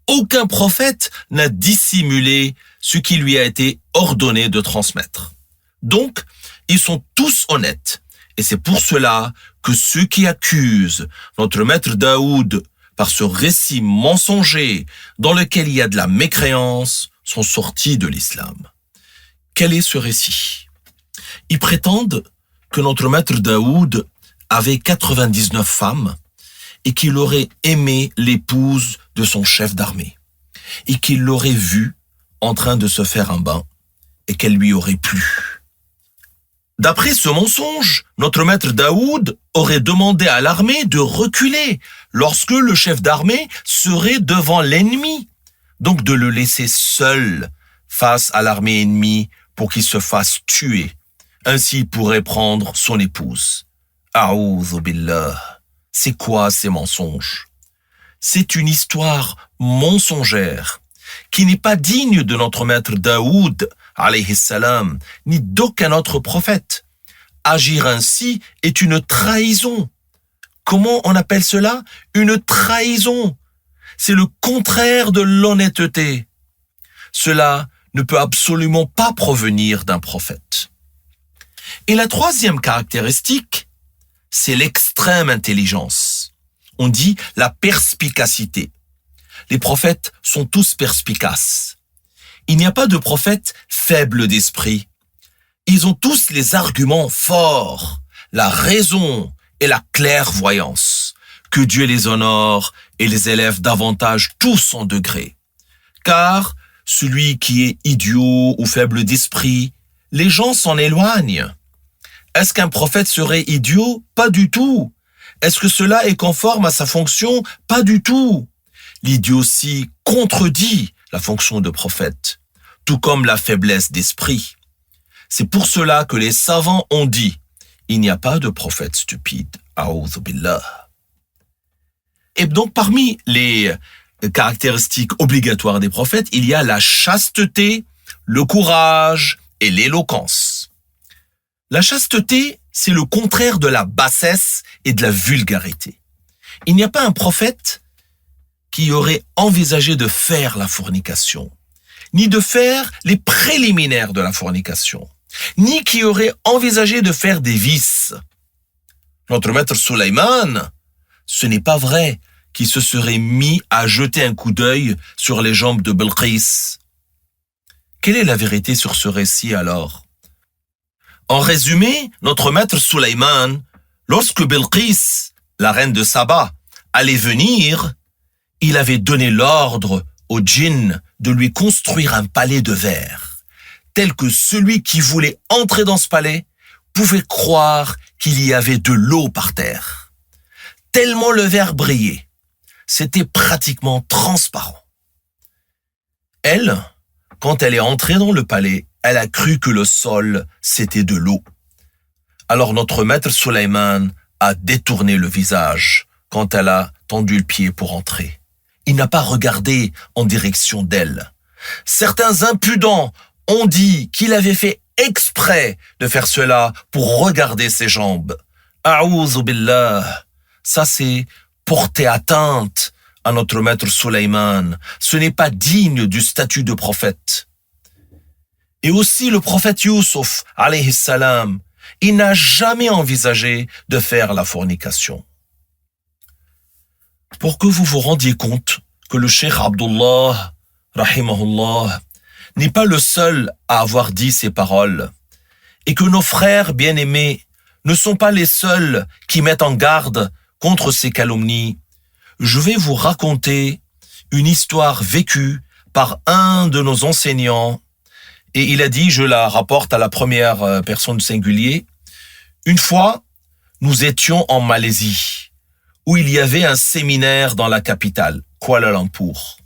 Aucun prophète n'a dissimulé ce qui lui a été ordonné de transmettre. Donc, ils sont tous honnêtes. Et c'est pour cela que ceux qui accusent notre maître Daoud par ce récit mensonger dans lequel il y a de la mécréance sont sortis de l'islam. Quel est ce récit? Ils prétendent que notre maître Daoud avait 99 femmes et qu'il aurait aimé l'épouse de son chef d'armée et qu'il l'aurait vue en train de se faire un bain et qu'elle lui aurait plu. D'après ce mensonge, notre maître Daoud aurait demandé à l'armée de reculer lorsque le chef d'armée serait devant l'ennemi, donc de le laisser seul face à l'armée ennemie pour qu'il se fasse tuer. Ainsi, il pourrait prendre son épouse. A'oudhu billah. C'est quoi ces mensonges? C'est une histoire mensongère qui n'est pas digne de notre maître Daoud, alayhi salam, ni d'aucun autre prophète. Agir ainsi est une trahison. Comment on appelle cela? Une trahison. C'est le contraire de l'honnêteté. Cela ne peut absolument pas provenir d'un prophète. Et la troisième caractéristique, c'est l'extrême intelligence. On dit la perspicacité. Les prophètes sont tous perspicaces. Il n'y a pas de prophète faible d'esprit. Ils ont tous les arguments forts, la raison et la clairvoyance. Que Dieu les honore et les élève davantage tous en degrés. Car celui qui est idiot ou faible d'esprit, les gens s'en éloignent. Est-ce qu'un prophète serait idiot? Pas du tout. Est-ce que cela est conforme à sa fonction? Pas du tout. L'idiotie contredit la fonction de prophète, tout comme la faiblesse d'esprit. C'est pour cela que les savants ont dit, il n'y a pas de prophète stupide. A'oudhu billah. Et donc parmi les caractéristiques obligatoires des prophètes, il y a la chasteté, le courage et l'éloquence. La chasteté, c'est le contraire de la bassesse et de la vulgarité. Il n'y a pas un prophète qui aurait envisagé de faire la fornication, ni de faire les préliminaires de la fornication, ni qui aurait envisagé de faire des vices. Notre maître Sulayman, ce n'est pas vrai qu'il se serait mis à jeter un coup d'œil sur les jambes de Bilqis. Quelle est la vérité sur ce récit alors? En résumé, notre maître Sulayman, lorsque Bilqis, la reine de Saba, allait venir, il avait donné l'ordre au djinn de lui construire un palais de verre, tel que celui qui voulait entrer dans ce palais pouvait croire qu'il y avait de l'eau par terre. Tellement le verre brillait, c'était pratiquement transparent. Elle, quand elle est entrée dans le palais, elle a cru que le sol, c'était de l'eau. Alors notre maître Sulayman a détourné le visage quand elle a tendu le pied pour entrer. Il n'a pas regardé en direction d'elle. Certains impudents ont dit qu'il avait fait exprès de faire cela pour regarder ses jambes. A'oudhu billah. Ça c'est porter atteinte à notre maître Sulayman. Ce n'est pas digne du statut de prophète. Et aussi le prophète Youssouf, alayhi salam, il n'a jamais envisagé de faire la fornication. Pour que vous vous rendiez compte que le cheikh Abdullah, rahimahullah, n'est pas le seul à avoir dit ces paroles, et que nos frères bien-aimés ne sont pas les seuls qui mettent en garde contre ces calomnies, je vais vous raconter une histoire vécue par un de nos enseignants. Et il a dit, je la rapporte à la première personne du singulier, une fois, nous étions en Malaisie, où il y avait un séminaire dans la capitale, Kuala Lumpur.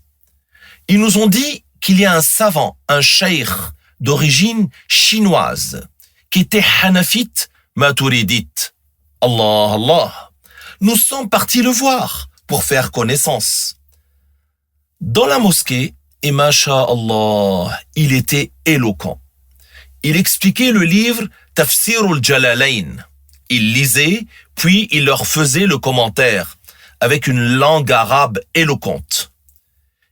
Ils nous ont dit qu'il y a un savant, un cheikh d'origine chinoise, qui était hanafite maturidite. Allah, Allah. Nous sommes partis le voir pour faire connaissance. Dans la mosquée, et masha'Allah, il était éloquent. Il expliquait le livre Tafsir al-Jalalayn. Il lisait, puis il leur faisait le commentaire, avec une langue arabe éloquente.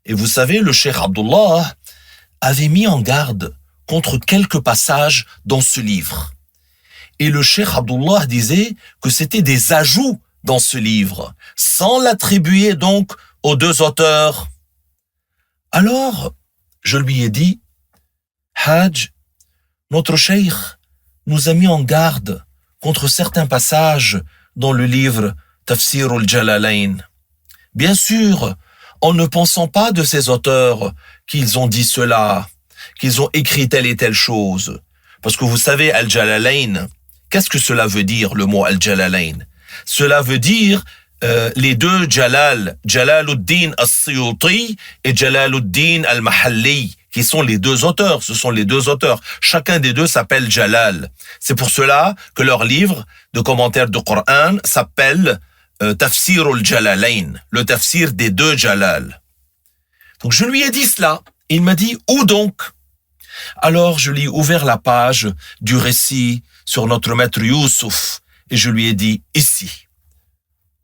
Et vous savez, le cheikh Abdullah avait mis en garde contre quelques passages dans ce livre. Et le cheikh Abdullah disait que c'était des ajouts dans ce livre, sans l'attribuer donc aux deux auteurs. Alors, je lui ai dit, Hajj, notre cheikh nous a mis en garde contre certains passages dans le livre Tafsir al-Jalalayn. Bien sûr, en ne pensant pas de ces auteurs qu'ils ont dit cela, qu'ils ont écrit telle et telle chose. Parce que vous savez, Al-Jalalayn, qu'est-ce que cela veut dire, le mot Al-Jalalayn? Cela veut dire les deux Jalal, Jalaluddin al-Suyuti et Jalaluddin al-Mahalli, qui sont les deux auteurs. Ce sont les deux auteurs. Chacun des deux s'appelle Jalal. C'est pour cela que leur livre de commentaires du Coran s'appelle Tafsir al-Jalalayn, le tafsir des deux Jalal. Donc je lui ai dit cela. Il m'a dit, où donc? Alors je lui ai ouvert la page du récit sur notre maître Youssouf et je lui ai dit, ici.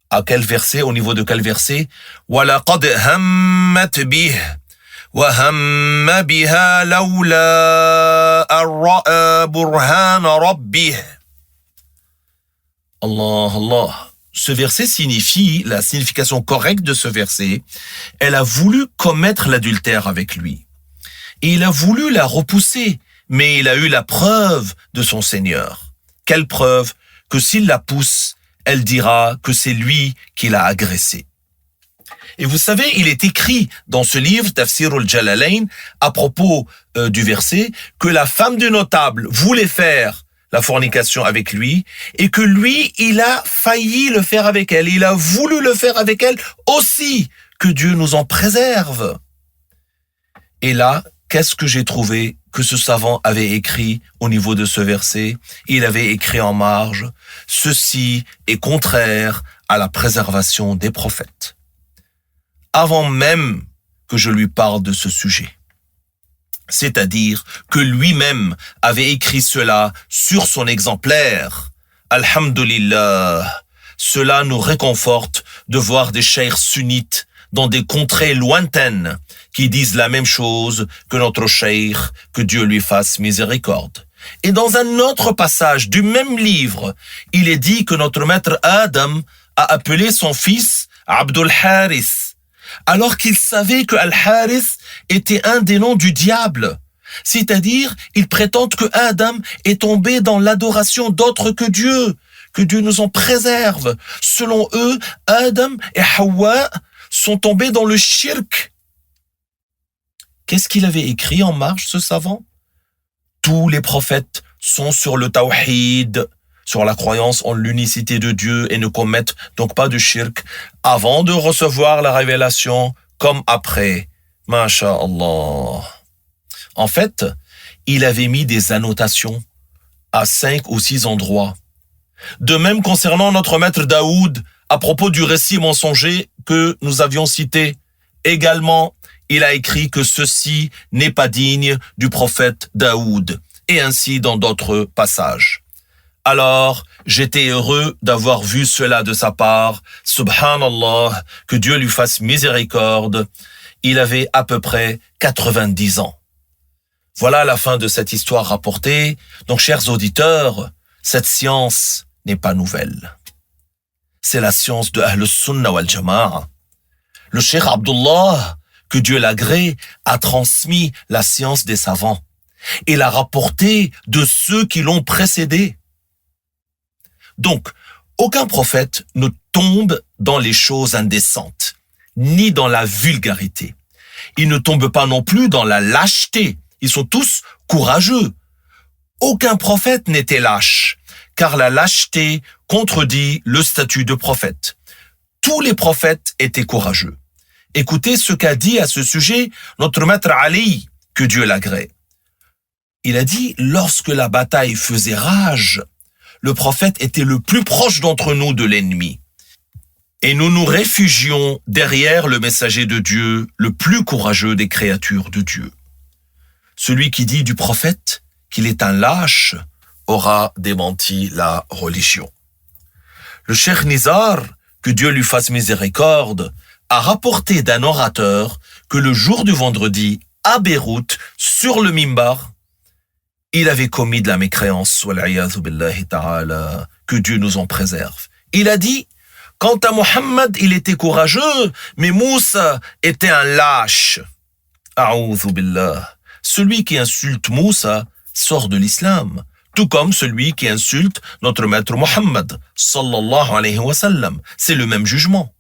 À quel verset? Au niveau de quel verset? وَلَقَدْ هَمَّتْ بِهِ وَهَمَّ بِهَا لَوْلَا أَن رَأَىٰ بُرْهَانَ رَبِّهِ. Allah, Allah. Ce verset signifie, la signification correcte de ce verset, elle a voulu commettre l'adultère avec lui. Et il a voulu la repousser, mais il a eu la preuve de son Seigneur. Quelle preuve? Que s'il la pousse, elle dira que c'est lui qui l'a agressée. Et vous savez, il est écrit dans ce livre, Tafsir al-Jalalayn, à propos du verset, que la femme du notable voulait faire la fornication avec lui, et que lui, il a failli le faire avec elle. Il a voulu le faire avec elle aussi. Que Dieu nous en préserve. Et là, qu'est-ce que j'ai trouvé que ce savant avait écrit au niveau de ce verset? Il avait écrit en marge, ceci est contraire à la préservation des prophètes. Avant même que je lui parle de ce sujet. C'est-à-dire que lui-même avait écrit cela sur son exemplaire. Alhamdulillah, cela nous réconforte de voir des cheikhs sunnites dans des contrées lointaines qui disent la même chose que notre cheikh, que Dieu lui fasse miséricorde. Et dans un autre passage du même livre, il est dit que notre maître Adam a appelé son fils Abdul Harith, alors qu'il savait que Al-Harith était un des noms du diable. C'est-à-dire, ils prétendent que Adam est tombé dans l'adoration d'autres que Dieu nous en préserve. Selon eux, Adam et Hawa sont tombés dans le shirk. Qu'est-ce qu'il avait écrit en marge, ce savant? Tous les prophètes sont sur le tawhid, sur la croyance en l'unicité de Dieu et ne commettent donc pas de shirk avant de recevoir la révélation comme après. Masha'Allah. En fait, il avait mis des annotations à 5 ou 6 endroits. De même concernant notre maître Daoud, à propos du récit mensonger que nous avions cité, également, il a écrit que ceci n'est pas digne du prophète Daoud, et ainsi dans d'autres passages. Alors, j'étais heureux d'avoir vu cela de sa part. Subhanallah, que Dieu lui fasse miséricorde. Il avait à peu près 90 ans. Voilà la fin de cette histoire rapportée. Donc, chers auditeurs, cette science n'est pas nouvelle. C'est la science de Ahl Sunnah wal Jama'a. Le cheikh Abdullah, que Dieu l'agrée, a transmis la science des savants et l'a rapportée de ceux qui l'ont précédé. Donc, aucun prophète ne tombe dans les choses indécentes, ni dans la vulgarité. Il ne tombe pas non plus dans la lâcheté. Ils sont tous courageux. Aucun prophète n'était lâche, car la lâcheté contredit le statut de prophète. Tous les prophètes étaient courageux. Écoutez ce qu'a dit à ce sujet notre maître Ali, que Dieu l'agrée. Il a dit, lorsque la bataille faisait rage, le prophète était le plus proche d'entre nous de l'ennemi. Et nous nous réfugions derrière le messager de Dieu, le plus courageux des créatures de Dieu. Celui qui dit du prophète qu'il est un lâche aura démenti la religion. Le cheikh Nizar, que Dieu lui fasse miséricorde, a rapporté d'un orateur que le jour du vendredi, à Beyrouth, sur le mimbar, Il avait commis de la mécréance, wal'iyadhu billahi ta'ala, que Dieu nous en préserve. Il a dit, quant à Mohammed, il était courageux, mais Moussa était un lâche. A'udhu billah. Celui qui insulte Moussa sort de l'islam, tout comme celui qui insulte notre maître Mohammed, sallallahu alayhi wa sallam. C'est le même jugement.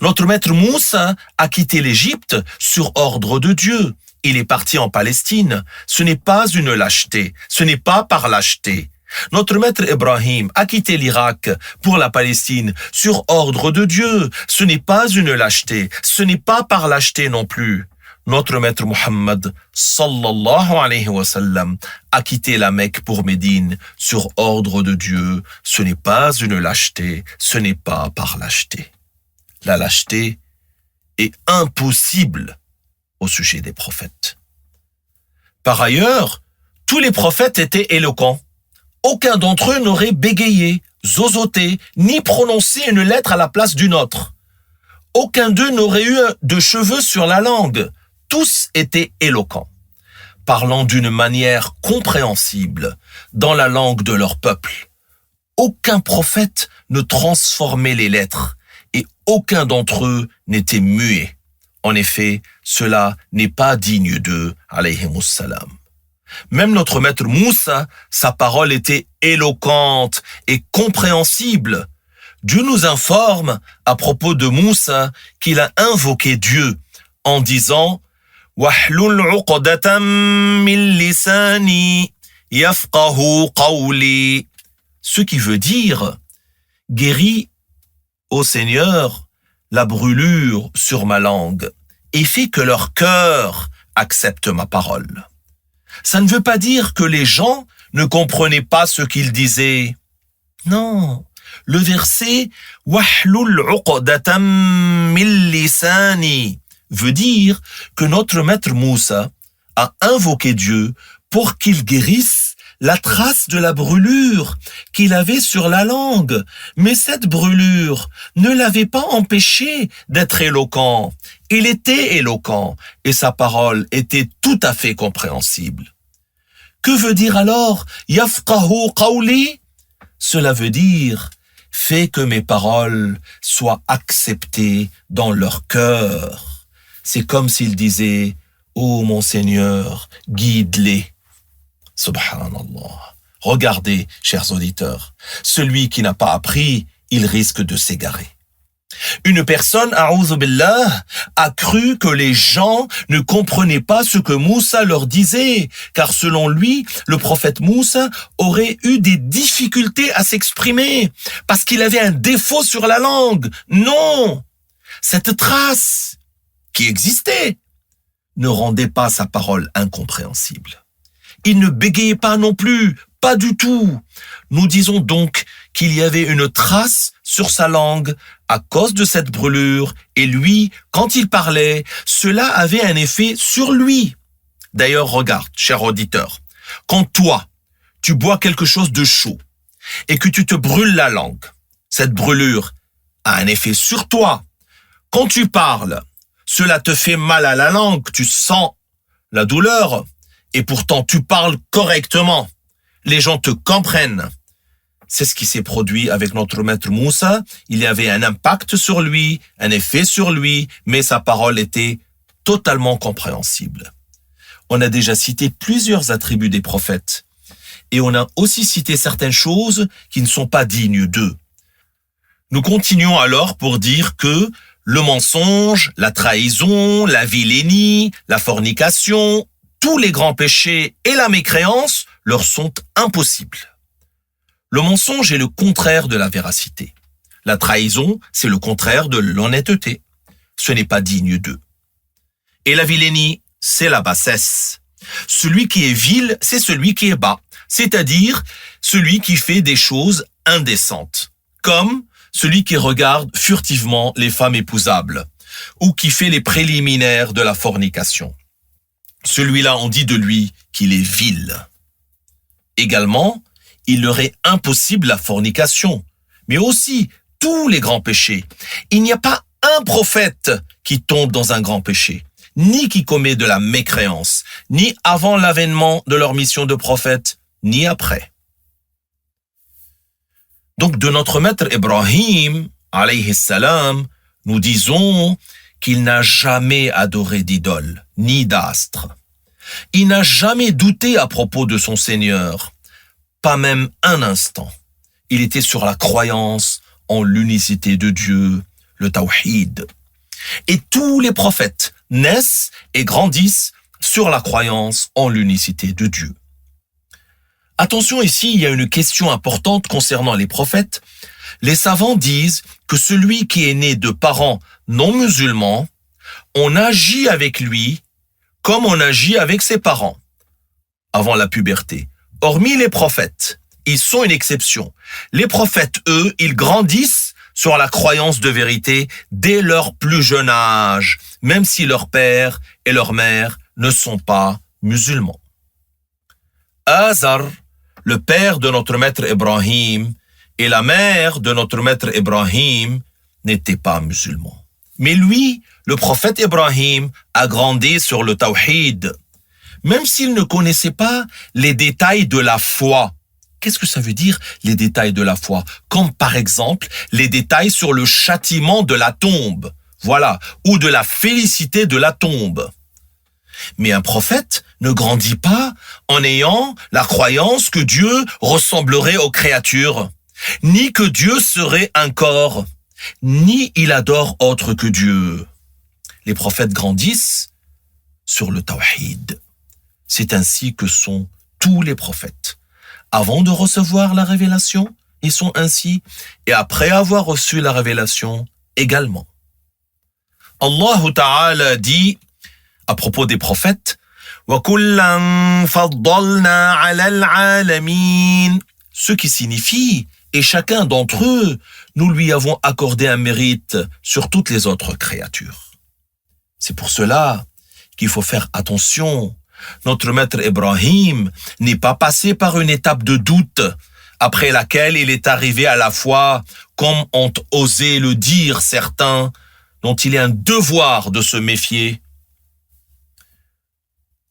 Notre maître Moussa a quitté l'Égypte sur ordre de Dieu. Il est parti en Palestine. Ce n'est pas une lâcheté. Ce n'est pas par lâcheté. Notre maître Ibrahim a quitté l'Irak pour la Palestine sur ordre de Dieu. Ce n'est pas une lâcheté. Ce n'est pas par lâcheté non plus. Notre maître Mohammed, sallallahu alayhi wa sallam, a quitté la Mecque pour Médine sur ordre de Dieu. Ce n'est pas une lâcheté. Ce n'est pas par lâcheté. La lâcheté est impossible au sujet des prophètes. Par ailleurs, tous les prophètes étaient éloquents. Aucun d'entre eux n'aurait bégayé, zozoté, ni prononcé une lettre à la place d'une autre. Aucun d'eux n'aurait eu de cheveux sur la langue. Tous étaient éloquents, parlant d'une manière compréhensible dans la langue de leur peuple. Aucun prophète ne transformait les lettres et aucun d'entre eux n'était muet. En effet, cela n'est pas digne d'eux, alayhimus salam. Même notre maître Moussa, sa parole était éloquente et compréhensible. Dieu nous informe à propos de Moussa qu'il a invoqué Dieu en disant « Wahlul uqdatan min lisani yafqahu qawli » ce qui veut dire « Guéris, ô Seigneur, la brûlure sur ma langue et fais que leur cœur accepte ma parole. » Ça ne veut pas dire que les gens ne comprenaient pas ce qu'il disait. Non, le verset « Wahlul uqdatan min lisani » veut dire que notre maître Moussa a invoqué Dieu pour qu'il guérisse la trace de la brûlure qu'il avait sur la langue. Mais cette brûlure ne l'avait pas empêché d'être éloquent. Il était éloquent et sa parole était tout à fait compréhensible. Que veut dire alors « Yafqahu qawli » Cela veut dire « Fais que mes paroles soient acceptées dans leur cœur ». C'est comme s'il disait « Ô mon Seigneur, guide-les ». Subhanallah. Regardez, chers auditeurs, celui qui n'a pas appris, il risque de s'égarer. Une personne, a'oudhu billah, a cru que les gens ne comprenaient pas ce que Moussa leur disait, car selon lui, le prophète Moussa aurait eu des difficultés à s'exprimer, parce qu'il avait un défaut sur la langue. Non! Cette trace qui existait ne rendait pas sa parole incompréhensible. Il ne bégayait pas non plus, pas du tout. Nous disons donc qu'il y avait une trace sur sa langue à cause de cette brûlure, et lui, quand il parlait, cela avait un effet sur lui. D'ailleurs, regarde, cher auditeur, quand toi, tu bois quelque chose de chaud et que tu te brûles la langue, cette brûlure a un effet sur toi. Quand tu parles, cela te fait mal à la langue, tu sens la douleur, et pourtant tu parles correctement. Les gens te comprennent. C'est ce qui s'est produit avec notre maître Moussa. Il y avait un impact sur lui, un effet sur lui, mais sa parole était totalement compréhensible. On a déjà cité plusieurs attributs des prophètes, et on a aussi cité certaines choses qui ne sont pas dignes d'eux. Nous continuons alors pour dire que le mensonge, la trahison, la vilainie, la fornication, tous les grands péchés et la mécréance leur sont impossibles. Le mensonge est le contraire de la véracité. La trahison, c'est le contraire de l'honnêteté. Ce n'est pas digne d'eux. Et la vilainie, c'est la bassesse. Celui qui est vil, c'est celui qui est bas, c'est-à-dire celui qui fait des choses indécentes, comme celui qui regarde furtivement les femmes épousables ou qui fait les préliminaires de la fornication. Celui-là, on dit de lui qu'il est vil. Également, il leur est impossible la fornication, mais aussi tous les grands péchés. Il n'y a pas un prophète qui tombe dans un grand péché, ni qui commet de la mécréance, ni avant l'avènement de leur mission de prophète, ni après. Donc de notre maître Ibrahim, alayhi salam, nous disons qu'il n'a jamais adoré d'idole, ni d'astre. Il n'a jamais douté à propos de son Seigneur, pas même un instant. Il était sur la croyance en l'unicité de Dieu, le tawhid. Et tous les prophètes naissent et grandissent sur la croyance en l'unicité de Dieu. Attention ici, il y a une question importante concernant les prophètes. Les savants disent que celui qui est né de parents non musulmans, on agit avec lui comme on agit avec ses parents avant la puberté. Hormis les prophètes, ils sont une exception. Les prophètes, eux, ils grandissent sur la croyance de vérité dès leur plus jeune âge, même si leur père et leur mère ne sont pas musulmans. Azar, le père de notre maître Ibrahim, et la mère de notre maître Ibrahim n'étaient pas musulmans. Mais lui, le prophète Ibrahim, a grandi sur le tawhid, même s'il ne connaissait pas les détails de la foi. Qu'est-ce que ça veut dire, les détails de la foi? Comme par exemple, les détails sur le châtiment de la tombe, voilà, ou de la félicité de la tombe. Mais un prophète ne grandit pas en ayant la croyance que Dieu ressemblerait aux créatures, ni que Dieu serait un corps, ni il adore autre que Dieu. Les prophètes grandissent sur le tawhid. C'est ainsi que sont tous les prophètes. Avant de recevoir la révélation, ils sont ainsi, et après avoir reçu la révélation également. Allah Ta'ala dit à propos des prophètes, وَكُلًّا فَضَّلْنَا عَلَى الْعَالَمِينَ, ce qui signifie, et chacun d'entre eux, nous lui avons accordé un mérite sur toutes les autres créatures. C'est pour cela qu'il faut faire attention. Notre maître Ibrahim n'est pas passé par une étape de doute, après laquelle il est arrivé à la foi, comme ont osé le dire certains, dont il est un devoir de se méfier.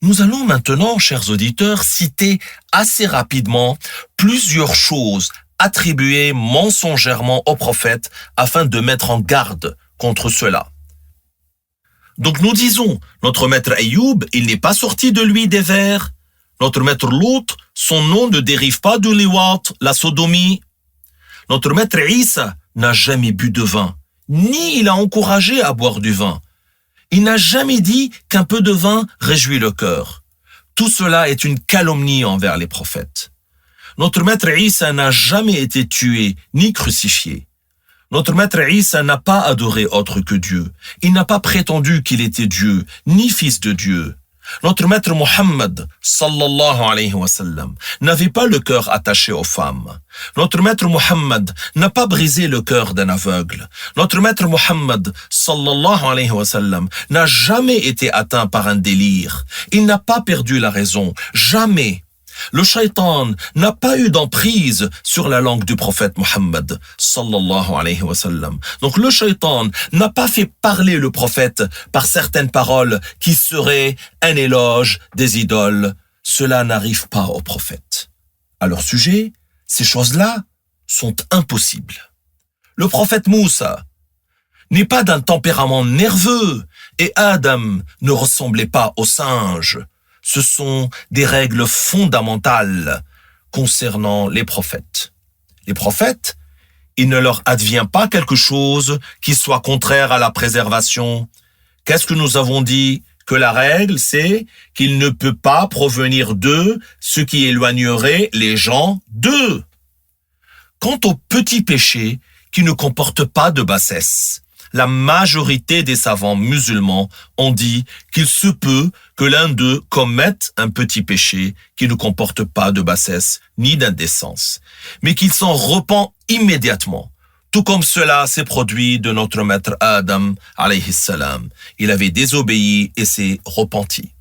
Nous allons maintenant, chers auditeurs, citer assez rapidement plusieurs choses attribuées mensongèrement au prophète afin de mettre en garde contre cela. Donc nous disons, notre maître Ayoub, il n'est pas sorti de lui des vers. Notre maître Lot, son nom ne dérive pas de liwat, la sodomie. Notre maître Isa n'a jamais bu de vin, ni il a encouragé à boire du vin. Il n'a jamais dit qu'un peu de vin réjouit le cœur. Tout cela est une calomnie envers les prophètes. Notre maître Isa n'a jamais été tué ni crucifié. Notre maître Isa n'a pas adoré autre que Dieu. Il n'a pas prétendu qu'il était Dieu, ni fils de Dieu. Notre maître Mohammed, sallallahu alayhi wa sallam, n'avait pas le cœur attaché aux femmes. Notre maître Mohammed n'a pas brisé le cœur d'un aveugle. Notre maître Mohammed, sallallahu alayhi wa sallam, n'a jamais été atteint par un délire. Il n'a pas perdu la raison, jamais. Le shaitan n'a pas eu d'emprise sur la langue du prophète Mohammed, sallallahu alayhi wa sallam. Donc le shaitan n'a pas fait parler le prophète par certaines paroles qui seraient un éloge des idoles. Cela n'arrive pas au prophète. À leur sujet, ces choses-là sont impossibles. Le prophète Moussa n'est pas d'un tempérament nerveux et Adam ne ressemblait pas au singe. Ce sont des règles fondamentales concernant les prophètes. Les prophètes, il ne leur advient pas quelque chose qui soit contraire à la préservation. Qu'est-ce que nous avons dit? Que la règle, c'est qu'il ne peut pas provenir d'eux ce qui éloignerait les gens d'eux. Quant aux petits péchés qui ne comportent pas de bassesse, la majorité des savants musulmans ont dit qu'il se peut que l'un d'eux commette un petit péché qui ne comporte pas de bassesse ni d'indécence, mais qu'il s'en repent immédiatement, tout comme cela s'est produit de notre maître Adam, alayhi salam. Il avait désobéi et s'est repenti.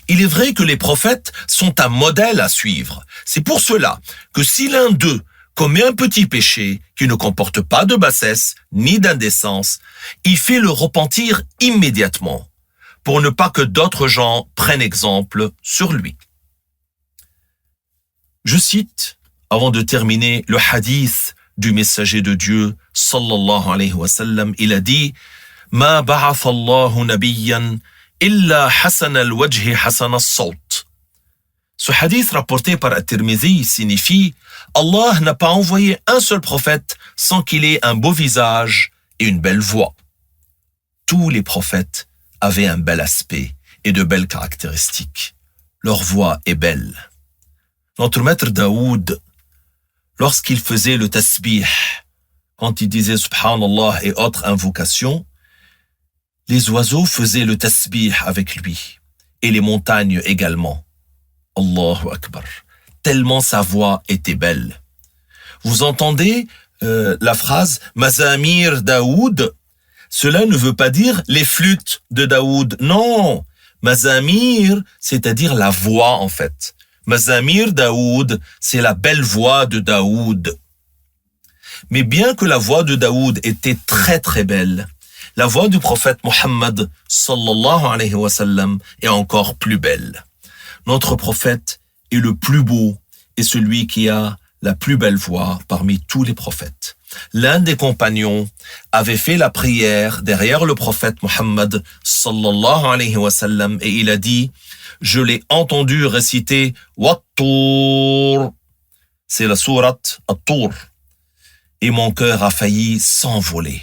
Il est vrai que les prophètes sont un modèle à suivre. C'est pour cela que si l'un d'eux commet un petit péché qui ne comporte pas de bassesse ni d'indécence, il fait le repentir immédiatement. pour ne pas que d'autres gens prennent exemple sur lui. Je cite, avant de terminer, le hadith du messager de Dieu, sallallahu alayhi wa sallam. Il a dit, « Ma ba'atha Allahu nabiyyan illa hasan al-wajhi hasan al-sawt » Ce hadith rapporté par At-Tirmidhi signifie « Allah n'a pas envoyé un seul prophète sans qu'il ait un beau visage et une belle voix. » Tous les prophètes avaient un bel aspect et de belles caractéristiques. Leur voix est belle. Notre maître Daoud, lorsqu'il faisait le tasbih, quand il disait Subhanallah et autres invocations, les oiseaux faisaient le tasbih avec lui, et les montagnes également. Allahu Akbar. Tellement sa voix était belle. Vous entendez la phrase Mazamir Daoud? Cela ne veut pas dire les flûtes de Daoud. Non, Mazamir, c'est-à-dire la voix en fait. Mazamir Daoud, c'est la belle voix de Daoud. Mais bien que la voix de Daoud était très très belle, la voix du prophète Mohammed sallallahu alayhi wa sallam est encore plus belle. Notre prophète est le plus beau et celui qui a la plus belle voix parmi tous les prophètes. L'un des compagnons avait fait la prière derrière le prophète Mohammed sallallahu alayhi wa sallam et il a dit « Je l'ai entendu réciter Wat-Tur ». C'est la sourate At-Tur. Et mon cœur a failli s'envoler.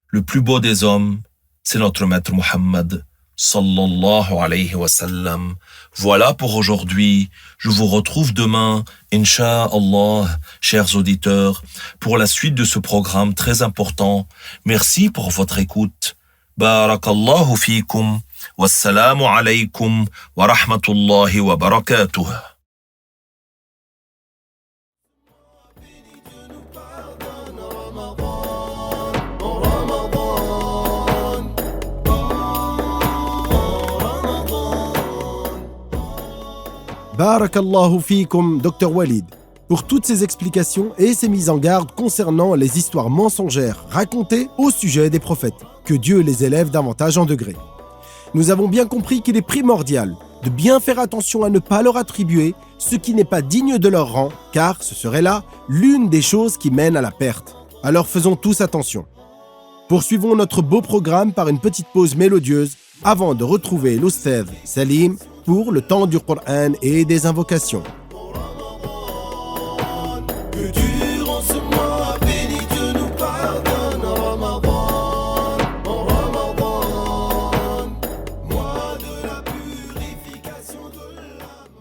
Le plus beau des hommes, c'est notre maître Mohammed sallallahu alayhi wa sallam. Voilà pour aujourd'hui. Je vous retrouve demain, Inch'Allah, chers auditeurs, pour la suite de ce programme très important. Merci pour votre écoute. Barakallahu fikum. Wassalamu alaykum wa rahmatullahi wa barakatuh. Barakallahu fikum, Dr Walid, pour toutes ces explications et ces mises en garde concernant les histoires mensongères racontées au sujet des prophètes. Que Dieu les élève davantage en degrés. Nous avons bien compris qu'il est primordial de bien faire attention à ne pas leur attribuer ce qui n'est pas digne de leur rang, car ce serait là l'une des choses qui mènent à la perte. Alors faisons tous attention. Poursuivons notre beau programme par une petite pause mélodieuse avant de retrouver l'Oustaz Salim pour le temps du Coran et des invocations. Que durant ce mois béni, Dieu nous pardonne. Ramadan, Ramadan, mois de la purification de l'âme.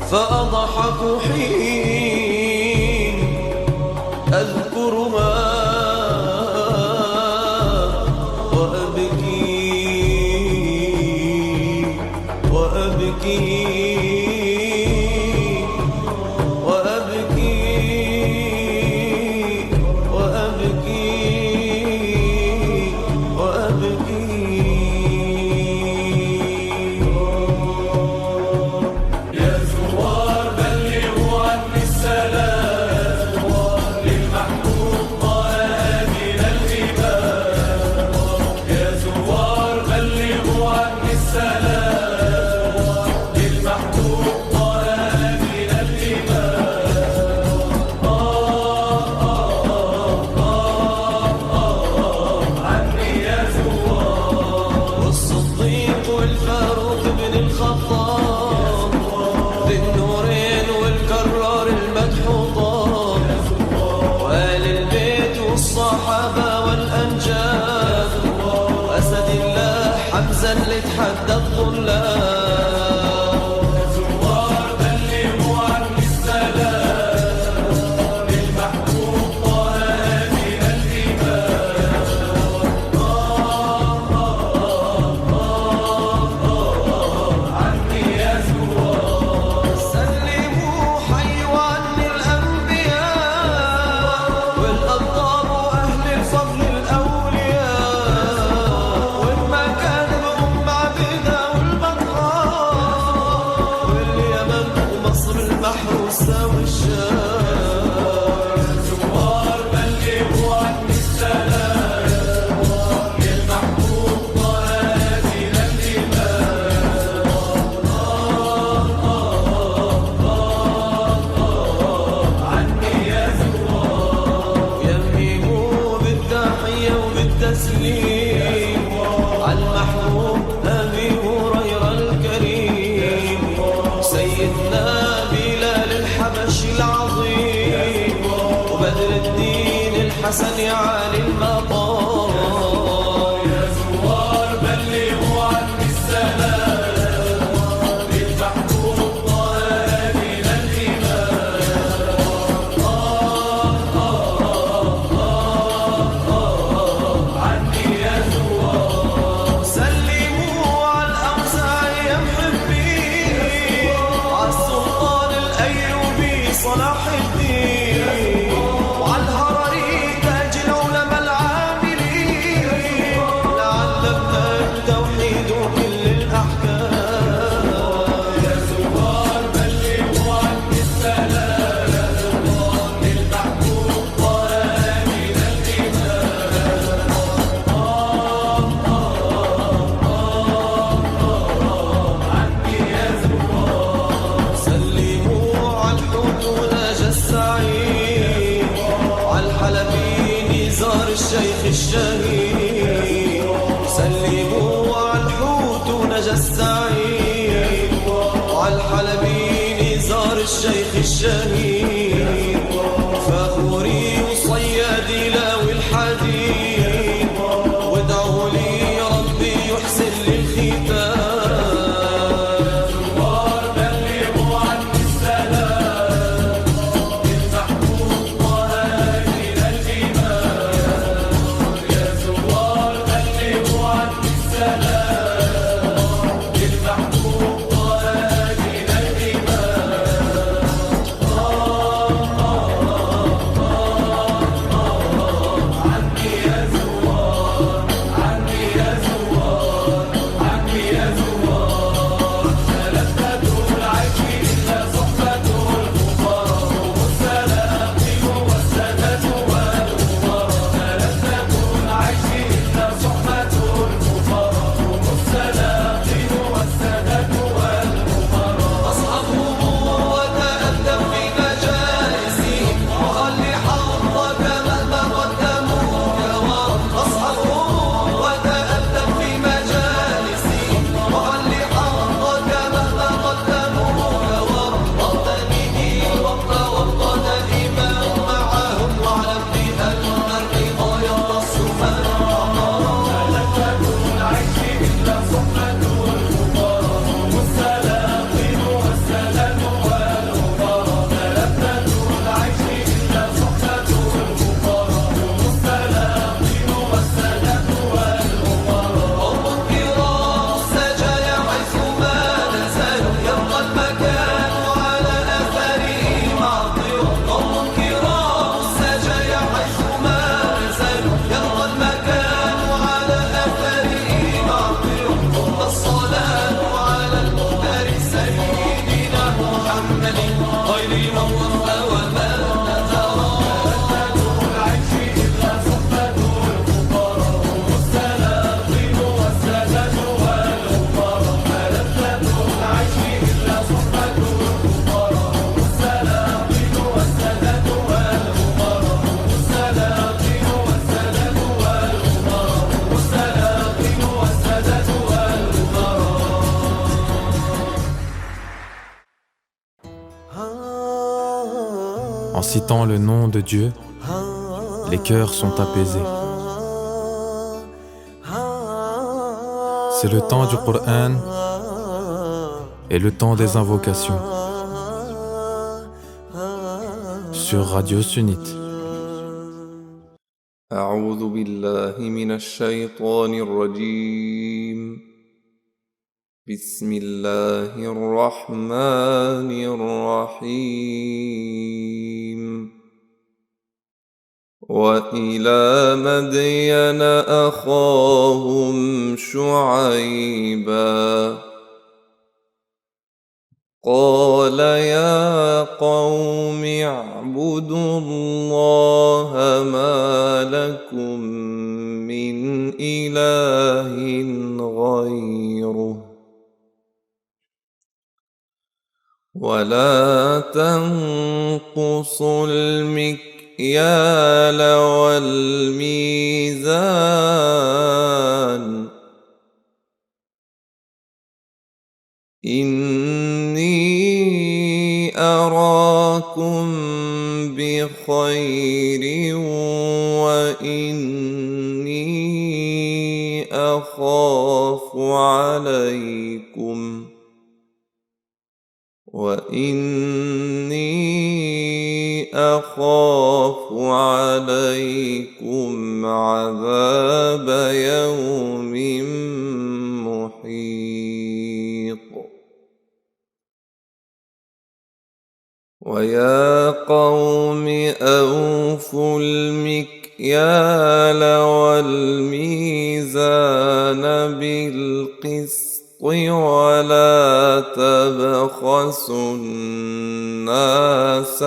فأضحى يضحك حين أذكرها اللي تحدى الظلام زوار بلغوا عني السلام للمحبوب طه من الإمام عني يا زوار سلموا حيوا عني الأنبياء والأبطال وأهل الفضل الأولياء وما كان والمحروسة والشام زوار بلغوا عني السلام للمحبوب طه من الإمام عني يا زوار يميموا بالتحية وبالتسليم على المحبوب أبي هريرة الكريم سيدنا الحبشي العظيم وبدر الدين الحسن عالي المقام يا زوار بلغوا عني السلام للمحبوب طه من الإمام عني يا زوار سلموا على الأوزاعي يا محبين على السلطان الأيوبي صلاح الدين وعلى الهرري تاج العلماء العاملين لعلمنا التوحيد وكل الأحكام يا زوار بلغوا عني السلام للمحبوب طه من الإمام عني يا زوار سلموا على الحوت وناجى السعيد على الحلبي نزار الشيخ الشهيد سلموا على الحوت وناجى السعيد وعلى الحلبي نزار الشيخ الشهيد فخوري وصيادي لاوي الحديد وادعوا لي ربي يحسن لي الختام زوار بلغوا عني السلام للمحبوب طه من الإمام يا زوار citant le nom de Dieu, les cœurs sont apaisés. C'est le temps du Coran et le temps des invocations sur Radio Sunnite. أعوذ بالله من الشيطان الرجيم بسم الله الرحمن الرحيم وإلى مدين أخاهم شعيبا قال يا قوم اعبدوا الله ما لكم من إله غيره ولا تنقصوا المكيال والميزان إني أراكم بخير وإني أخاف عليكم عذاب يوم محيط ويا قوم أوفوا المكيال والميزان بالقسط ولا تبخسوا الناس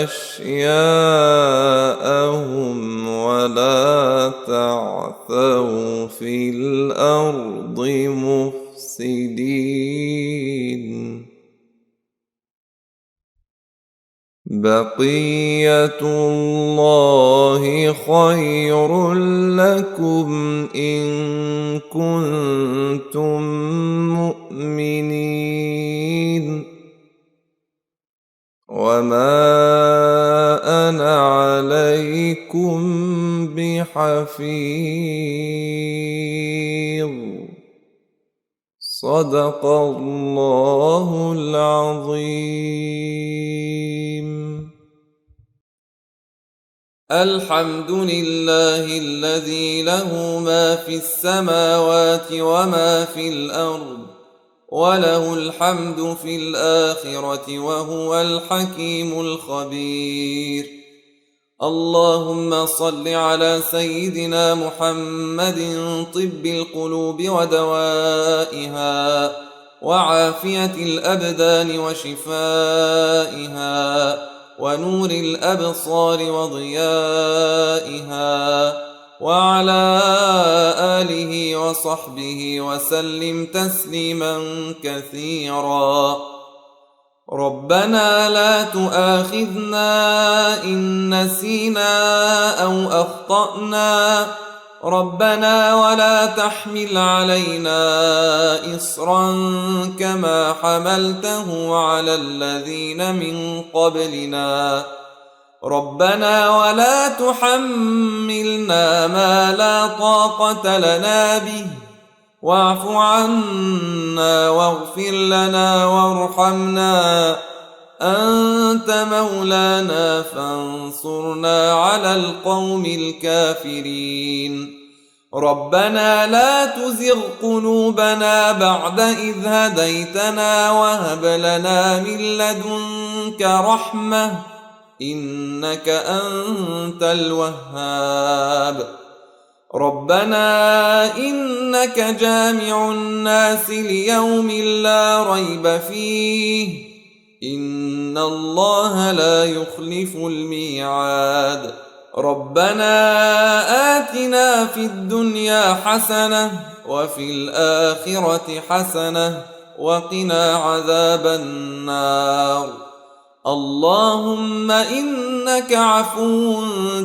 أشياءهم ولا تعثوا في الأرض مفسدين بقية الله خير لكم إن كنتم مؤمنين وما أنا عليكم بحفيظ صدق الله العظيم الحمد لله الذي له ما في السماوات وما في الأرض وله الحمد في الآخرة وهو الحكيم الخبير اللهم صل على سيدنا محمد طب القلوب ودوائها وعافية الأبدان وشفائها ونور الأبصار وضيائها وعلى آله وصحبه وسلم تسليما كثيرا ربنا لا تؤاخذنا إن نسينا أو أخطأنا ربنا ولا تحمل علينا إصرا كما حملته على الذين من قبلنا ربنا ولا تحملنا ما لا طاقة لنا به واعف عنا واغفر لنا وارحمنا أنت مولانا فانصرنا على القوم الكافرين ربنا لا تزغ قلوبنا بعد إذ هديتنا وهب لنا من لدنك رحمة إنك أنت الوهاب ربنا إنك جامع الناس ليوم لا ريب فيه إن الله لا يخلف الميعاد ربنا آتنا في الدنيا حسنة وفي الآخرة حسنة وقنا عذاب النار اللهم إنك عفو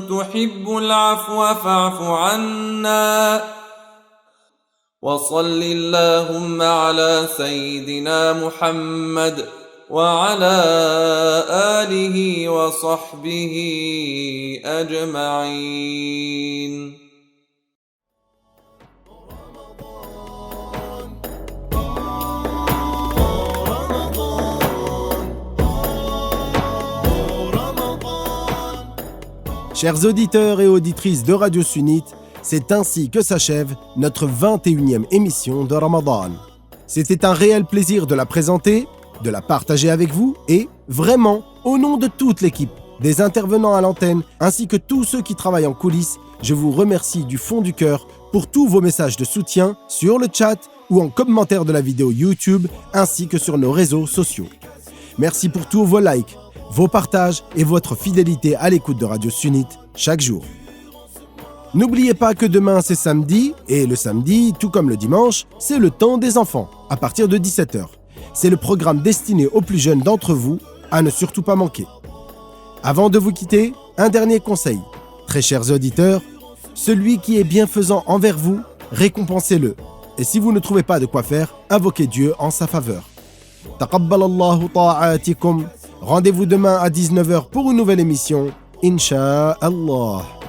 تحب العفو فاعف عنا وصل اللهم على سيدنا محمد وعلى آله وصحبه أجمعين. Chers auditeurs et auditrices de Radio Sunnite, c'est ainsi que s'achève notre 21e émission de Ramadan. C'était un réel plaisir de la présenter, de la partager avec vous et, vraiment, au nom de toute l'équipe, des intervenants à l'antenne ainsi que tous ceux qui travaillent en coulisses, je vous remercie du fond du cœur pour tous vos messages de soutien sur le chat ou en commentaire de la vidéo YouTube ainsi que sur nos réseaux sociaux. Merci pour tous vos likes, vos partages et votre fidélité à l'écoute de Radio Sunnite chaque jour. N'oubliez pas que demain c'est samedi, et le samedi, tout comme le dimanche, c'est le temps des enfants, à partir de 17h. C'est le programme destiné aux plus jeunes d'entre vous, à ne surtout pas manquer. Avant de vous quitter, un dernier conseil. Très chers auditeurs, celui qui est bienfaisant envers vous, récompensez-le. Et si vous ne trouvez pas de quoi faire, invoquez Dieu en sa faveur. Taqabbalallahu ta'atikum. Rendez-vous demain à 19h pour une nouvelle émission. Inch'Allah.